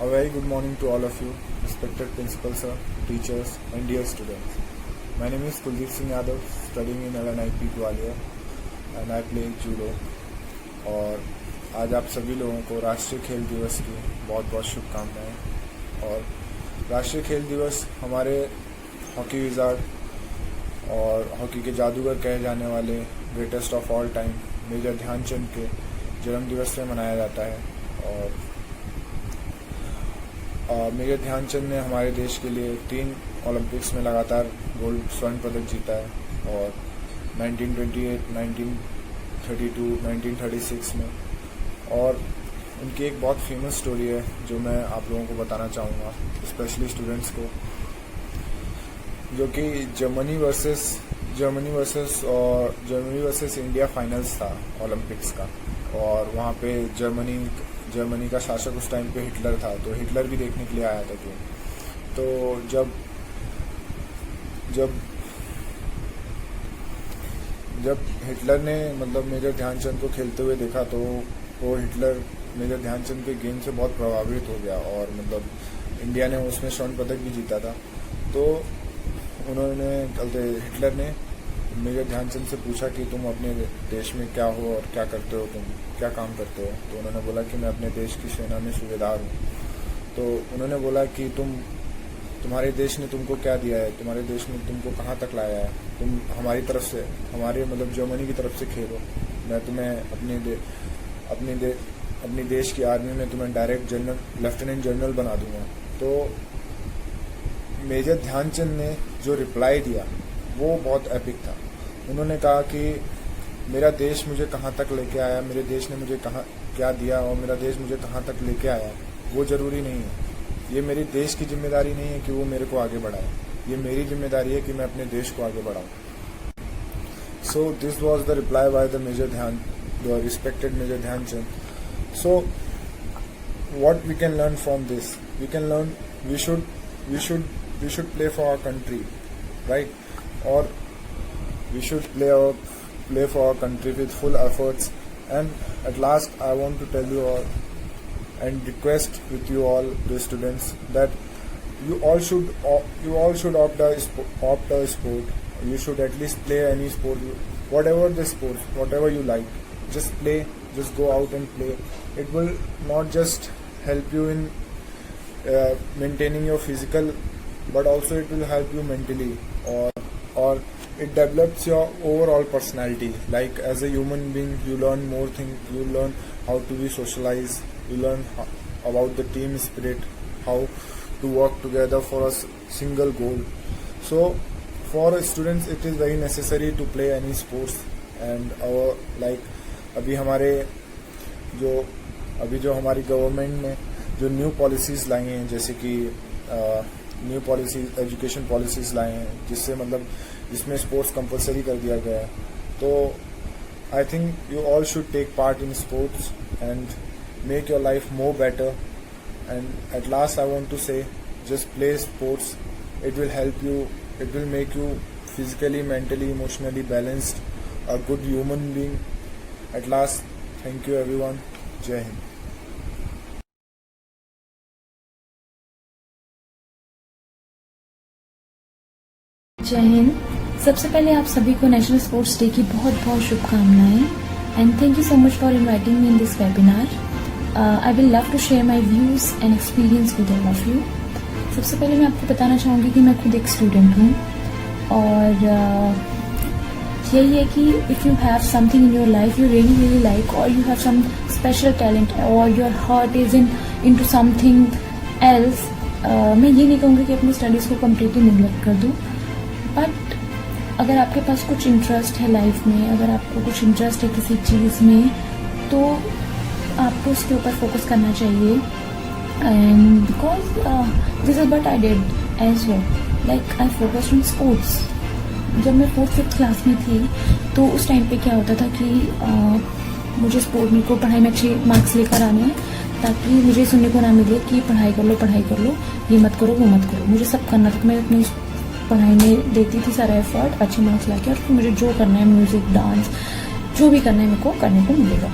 Speaker 7: A very good morning to all of you, respected principal sir, teachers and dear students. My name is Kuldeep Singh Yadav, studying in LNIP Gwalior and I play judo. और आज आप सभी लोगों को राष्ट्रीय खेल दिवस की बहुत बहुत शुभकामनाएं। और राष्ट्रीय खेल दिवस हमारे हॉकी विजार्ड और हॉकी के जादूगर कहे जाने वाले greatest of all time major Dhyan Chand के जन्म दिवस से मनाया जाता है। और मेजर ध्यानचंद ने हमारे देश के लिए 3 ओलंपिक्स में लगातार गोल्ड स्वर्ण पदक जीता है और 1928, 1932, 1936 में। और उनकी एक बहुत फेमस स्टोरी है जो मैं आप लोगों को बताना चाहूँगा, स्पेशली स्टूडेंट्स को, जो कि जर्मनी वर्सेस इंडिया फाइनल्स था ओलंपिक्स का। और वहाँ पे जर्मनी का शासक उस टाइम पे हिटलर था, तो हिटलर भी देखने के लिए आया था गेम। तो जब हिटलर ने मतलब मेजर ध्यानचंद को खेलते हुए देखा तो वो हिटलर मेजर ध्यानचंद के गेम से बहुत प्रभावित हो गया और मतलब इंडिया ने उसमें स्वर्ण पदक भी जीता था। तो हिटलर ने मेजर ध्यानचंद से पूछा कि तुम अपने देश में क्या हो और क्या करते हो, तुम क्या काम करते हो। तो उन्होंने बोला कि मैं अपने देश की सेना में सूबेदार हूँ। तो उन्होंने बोला कि तुम्हारे देश ने तुमको क्या दिया है, तुम्हारे देश ने तुमको कहाँ तक लाया है, तुम हमारी तरफ से, हमारे मतलब जर्मनी की तरफ से खेलो, मैं तुम्हें अपने देश की आर्मी में तुम्हें डायरेक्ट लेफ्टिनेंट जनरल बना दूंगा। तो मेजर ध्यानचंद ने जो रिप्लाई दिया वो बहुत एपिक था। उन्होंने कहा कि मेरा देश मुझे कहाँ तक लेके आया, मेरे देश ने मुझे क्या दिया और मेरा देश मुझे कहाँ तक लेके आया वो ज़रूरी नहीं है। ये मेरे देश की जिम्मेदारी नहीं है कि वो मेरे को आगे बढ़ाए, ये मेरी जिम्मेदारी है कि मैं अपने देश को आगे बढ़ाऊँ। So this was the reply by the respected Major Dhyanchand. So what we can learn from this? We can learn we should play for our country, right? Or we should play for our country with full efforts. And at last I want to tell you all and request with you all, the students, that you all should opt a sport. You should at least play any sport, whatever the sport, whatever you like. Just play, just go out and play. It will not just help you in maintaining your physical, but also it will help you mentally, or it develops your overall personality. Like as a human being, you learn more things. You learn how to be socialized. You learn about the team spirit, how to work together for a single goal. So for students, it is very necessary to play any sports. And अभी जो हमारी government ने जो new policies लाई हैं, जैसे कि new policy education policies लाई हैं, जिसमें स्पोर्ट्स कंपलसरी कर दिया गया है। तो I think you all should take part in sports and make your life more better. And at last I want to say, just play sports. It will help you, it will make you physically, mentally, emotionally balanced, a good human being. At last, thank you everyone. Jai Hind.
Speaker 8: जय हिंद। सबसे पहले आप सभी को national sports day की बहुत बहुत शुभकामनाएं and thank you so much for inviting me in this webinar. I will love to share my views and experience with all of you. सबसे पहले मैं आपको बताना चाहूँगी कि मैं खुद एक स्टूडेंट हूँ और यही है कि if you have something in your life you really like, और you have some special talent, और your heart is into something else, मैं ये नहीं कहूँगी कि अपनी स्टडीज़ को कम्प्लीटली निगलेक्ट कर दूँ, बट अगर आपके पास कुछ इंटरेस्ट है लाइफ में, अगर आपको कुछ इंटरेस्ट है किसी चीज़ में, तो आपको उसके ऊपर फोकस करना चाहिए। And because this is what I did as well, like I focused on sports. जब मैं 4th-5th क्लास में थी तो उस टाइम पे क्या होता था कि मुझे स्पोर्ट में को पढ़ाई में अच्छे मार्क्स लेकर आने हैं, ताकि मुझे सुनने को ना मिले कि पढ़ाई कर लो, ये मत करो, वो मत करो। मुझे सब करना था, मैं अपनी पढ़ाई में देती थी सारा एफर्ट, अच्छे मार्क्स लाके, और फिर मुझे जो करना है, म्यूजिक, डांस, जो भी करना है मेरे को करने को मिलेगा।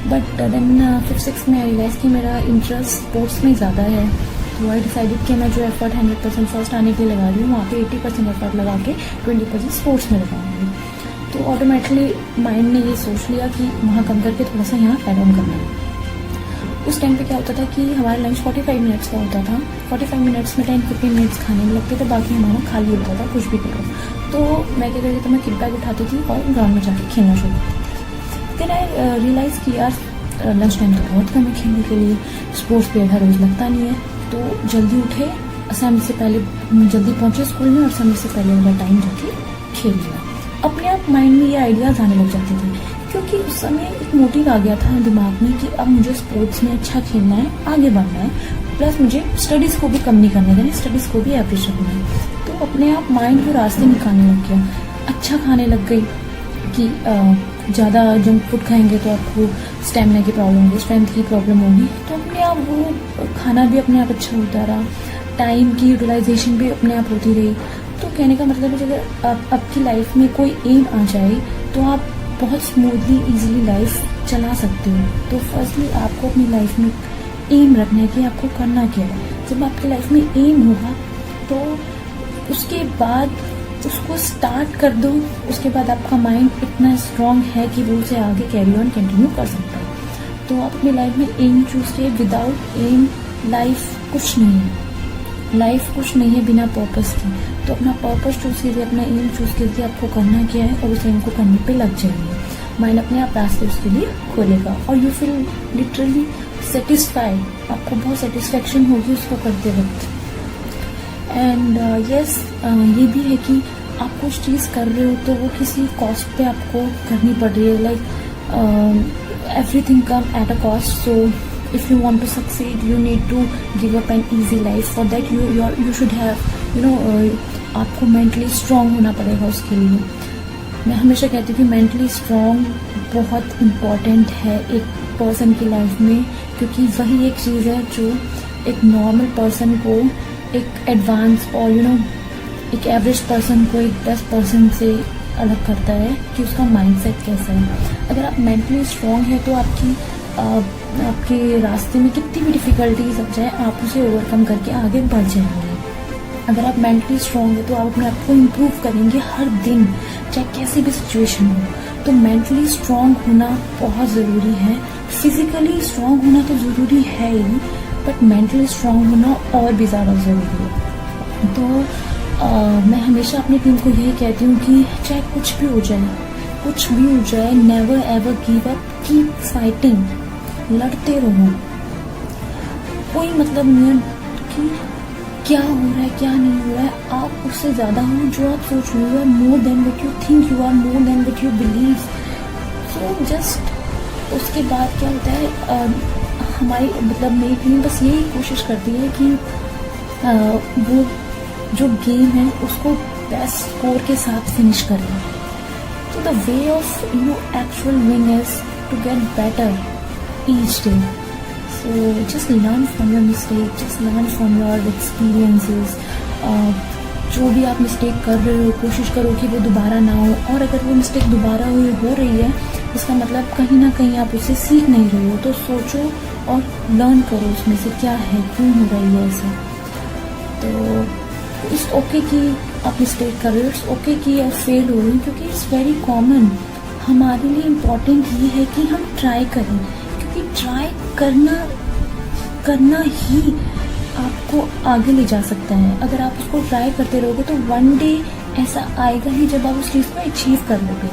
Speaker 8: बट देन 5th-6th में आई रियलाइज़ कि मेरा इंटरेस्ट स्पोर्ट्स में ज़्यादा है, तो आई डिसाइडेड कि मैं जो एफर्ट 100% फर्स्ट आने के लिए लगा रही हूँ वहाँ पे 80% एफर्ट लगा के 20% स्पोर्ट्स में लगाऊंगी। तो ऑटोमेटिकली माइंड ने ये सोच लिया कि वहाँ कम करके थोड़ा सा यहाँ ऐड ऑन करना है। उस टाइम पे क्या होता था कि हमारा लंच 45 मिनट्स का होता था, 45 मिनट्स में 10-15 मिनट्स खाने में लगते थे, बाकी हमारा खाली होता था कुछ भी करो। तो मैं क्या करती थी, मैं किट बैग उठाती थी और ग्राउंड में जाके खेलना शुरू करती थी। फिर आई रियलाइज़ कि यार लंच टाइम तो बहुत कम है खेलने के लिए, स्पोर्ट्स पीरियड हर रोज़ लगता नहीं है, तो जल्दी उठे, असेंबली से पहले जल्दी पहुँचे स्कूल में और असेंबली से पहले वाला टाइम जाके खेल लिया। अपने आप माइंड में ये आइडियाज़ आने लग जाते थे, क्योंकि उस समय एक मोटिव आ गया था दिमाग में कि अब मुझे स्पोर्ट्स में अच्छा खेलना है, आगे बढ़ना है, प्लस मुझे स्टडीज़ को भी कम नहीं करने देना, स्टडीज़ को भी एवरेज रखना है। तो अपने आप माइंड को रास्ते निकालने लग गया, अच्छा खाने लग गई कि ज़्यादा जंक फूड खाएंगे तो आपको स्टेमिना की प्रॉब्लम होगी, स्ट्रेंथ की प्रॉब्लम होगी, तो अपने आप वो खाना भी अपने आप अच्छा होता रहा, टाइम की यूटिलाइजेशन भी अपने आप होती रही। तो कहने का मतलब है कि अगर आपकी लाइफ में कोई एम आ जाए तो आप बहुत स्मूथली ईजिली लाइफ चला सकते हो। तो फर्स्टली आपको अपनी लाइफ में एम रखना है कि आपको करना क्या है। जब आपकी लाइफ में एम होगा तो उसके बाद उसको स्टार्ट कर दो, उसके बाद आपका माइंड इतना स्ट्रांग है कि वो उसे आगे कैरी ऑन कंटिन्यू कर सकता है। तो आप अपनी लाइफ में एम चूज किए, विदाउट एम लाइफ कुछ नहीं है, लाइफ कुछ नहीं है बिना पर्पस की। तो अपना पर्पस चूज कीजिए, अपना एम चूज कीजिए, आपको करना क्या है और उस एम को करने पे लग जाइए। माइंड अपने आप रास्ते उसके लिए खोलेगा और यू फील लिटरली सेटिस्फाइड, आपको बहुत सेटिस्फेक्शन होगी उसको करते वक्त। एंड यस, ये भी है कि आप कुछ चीज़ कर रहे हो तो वो किसी कॉस्ट पे आपको करनी पड़ रही है, like everything come at a cost. So if you want to succeed you need to give up an easy life. For that you should have आपको mentally strong होना पड़ेगा उसके लिए। मैं हमेशा कहती हूँ कि mentally strong बहुत important है एक पर्सन की लाइफ में, क्योंकि वही एक चीज़ है जो एक नॉर्मल पर्सन को एक एडवांस और एक एवरेज पर्सन को एक 10% से अलग करता है कि उसका माइंडसेट कैसा है। अगर आप मेंटली स्ट्रांग है तो आपके रास्ते में कितनी भी डिफ़िकल्टीज आ जाए आप उसे ओवरकम करके आगे बढ़ जाएंगे। अगर आप मेंटली स्ट्रांग है तो आप अपने आप को इम्प्रूव करेंगे हर दिन, चाहे कैसी भी सिचुएशन हो। तो मेंटली स्ट्रांग होना बहुत ज़रूरी है। फिजिकली स्ट्रांग होना तो ज़रूरी है ही, बट मेंटली स्ट्रांग होना और भी ज़्यादा ज़रूरी है। तो मैं हमेशा अपनी टीम को यही कहती हूँ कि चाहे कुछ भी हो जाए, never ever give up, keep fighting, लड़ते रहो। कोई मतलब नहीं है कि क्या हो रहा है क्या नहीं हो रहा है, आप उससे ज़्यादा हो जो आप सोच रहे हो। You are more than what you think, you are more than what you believe. So just उसके बाद क्या होता है, हमारी मेरी टीम बस यही कोशिश करती है कि वो जो गेम है उसको बेस्ट स्कोर के साथ फिनिश करें। तो the way of actual win is to get better each day. So just learn from your mistake, just learn from your experiences. जो भी आप मिस्टेक कर रहे हो कोशिश करो कि वो दोबारा ना हो, और अगर वो मिस्टेक दोबारा हो रही है इसका मतलब कहीं ना कहीं आप उससे सीख नहीं रहे हो, तो सोचो और लर्न करो उसमें से क्या है, क्यों हो रही है ऐसा। तो इट्स ओके कि आप मिस्टेक कर रहे हो, इट्स ओके कि आप फेल हो रहे हो, क्योंकि इट्स वेरी कॉमन। हमारे लिए इम्पोर्टेंट ये है कि हम ट्राई करें, क्योंकि ट्राई करना ही आपको आगे ले जा सकता है। अगर आप उसको ट्राई करते रहोगे तो वन डे ऐसा आएगा ही जब आप उस चीज़ को अचीव कर लोगे।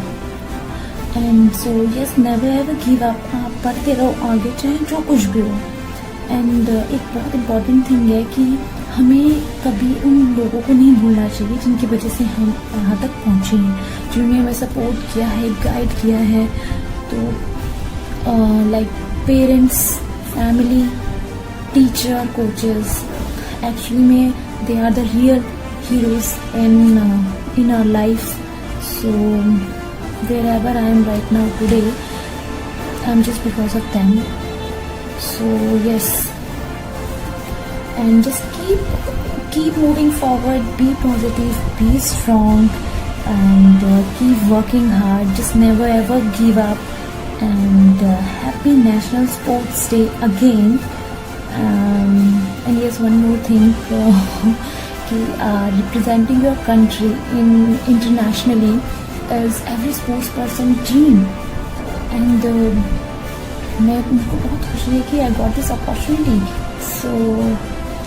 Speaker 8: And so yes, never ever give up, आप पढ़ते रहो आगे चाहे जो कुछ भी हो। एंड एक बहुत इम्पॉर्टेंट थिंग है कि हमें कभी उन लोगों को नहीं भूलना चाहिए जिनकी वजह से हम यहाँ तक पहुँचे हैं, जिन्होंने हमें सपोर्ट किया है, गाइड किया है। तो like parents, family, teacher, coaches, actually में they are the real heroes in our life. So wherever I am right now today, I'm just because of them. So yes, and just keep moving forward, be positive, be strong, and keep working hard. Just never ever give up. and happy National Sports Day again. And yes, one more thing, representing your country internationally is every sports person dream. And मेरे को बहुत खुशी है कि I got this opportunity. So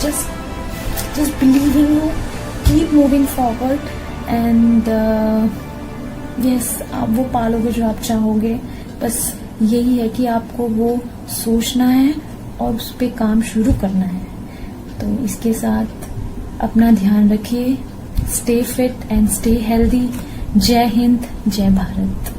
Speaker 8: just believe in you, keep moving forward, and yes, आप वो पालोगे जो आप चाहोगे. बस यही है कि आपको वो सोचना है और उस पर काम शुरू करना है. तो इसके साथ अपना ध्यान रखिए. Stay fit and stay healthy. जय हिंद, जय Bharat.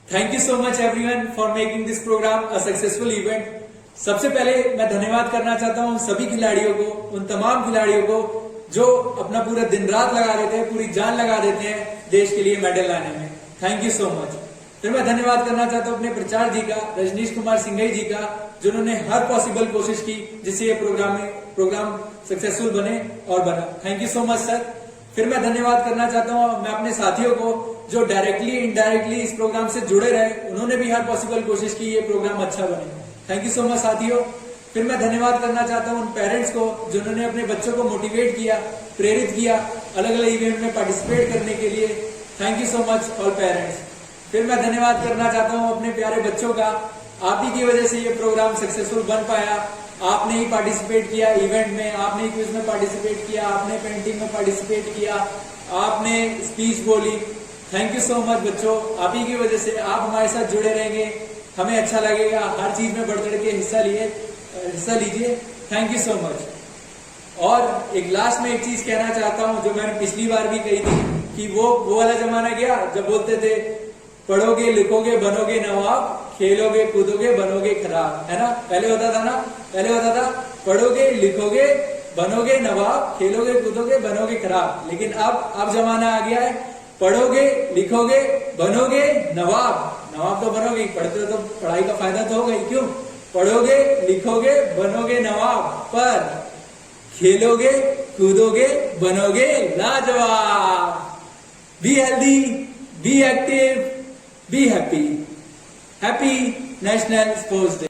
Speaker 1: Thank you so much everyone for making this programme a successful event. सबसे पहले मैं धन्यवाद करना चाहता हूं सभी खिलाड़ियों को, उन तमाम खिलाड़ियों को जो अपना पूरा दिन रात लगा देते हैं, पूरी जान लगा देते हैं देश के लिए मेडल लाने में. Thank you so much. फिर मैं धन्यवाद करना चाहता हूं अपने प्रचार जी का, रजनीश कुमार सिंघई जी का, जिन्होंने हर पॉसिबल कोशिश की जिससे ये प्रोग्राम सक्सेसफुल बने और बना. Thank you so much sir. फिर मैं धन्यवाद करना चाहता हूं मैं अपने साथियों को जो डायरेक्टली इनडायरेक्टली इस प्रोग्राम से जुड़े रहे. उन्होंने भी हर पॉसिबल कोशिश की ये प्रोग्राम अच्छा बने. थैंक यू सो मच साथियों. फिर मैं धन्यवाद करना चाहता हूं उन पेरेंट्स को जिन्होंने अपने बच्चों को मोटिवेट किया, प्रेरित किया अलग अलग इवेंट में पार्टिसिपेट करने के लिए. Thank you so much all parents. फिर मैं धन्यवाद करना चाहता हूं अपने प्यारे बच्चों का. आप ही की वजह से ये प्रोग्राम सक्सेसफुल बन पाया. आपने ही पार्टिसिपेट किया इवेंट में, आपने ही क्विज में पार्टिसिपेट किया, आपने पेंटिंग में पार्टिसिपेट किया, आपने स्पीच बोली. थैंक यू सो मच बच्चों. आप ही की वजह से आप हमारे साथ जुड़े रहेंगे, हमें अच्छा लगेगा. हर चीज में बढ़ चढ़ के हिस्सा लीजिए. Thank you so much. और एक लास्ट में एक चीज कहना चाहता हूं जो मैंने पिछली बार भी कही थी कि वो वाला जमाना गया जब बोलते थे पढ़ोगे लिखोगे बनोगे नवाब, खेलोगे कूदोगे बनोगे खराब, है ना. पहले होता था पढ़ोगे लिखोगे बनोगे नवाब, खेलोगे कूदोगे बनोगे खराब. लेकिन अब जमाना आ गया है पढ़ोगे लिखोगे बनोगे नवाब. नवाब तो बनोगे, पढ़ते हो तो पढ़ाई का फायदा तो होगा ही. क्यों? पढ़ोगे लिखोगे बनोगे नवाब, पर खेलोगे कूदोगे बनोगे लाजवाब. Be healthy, be active, be happy. Happy national sports day.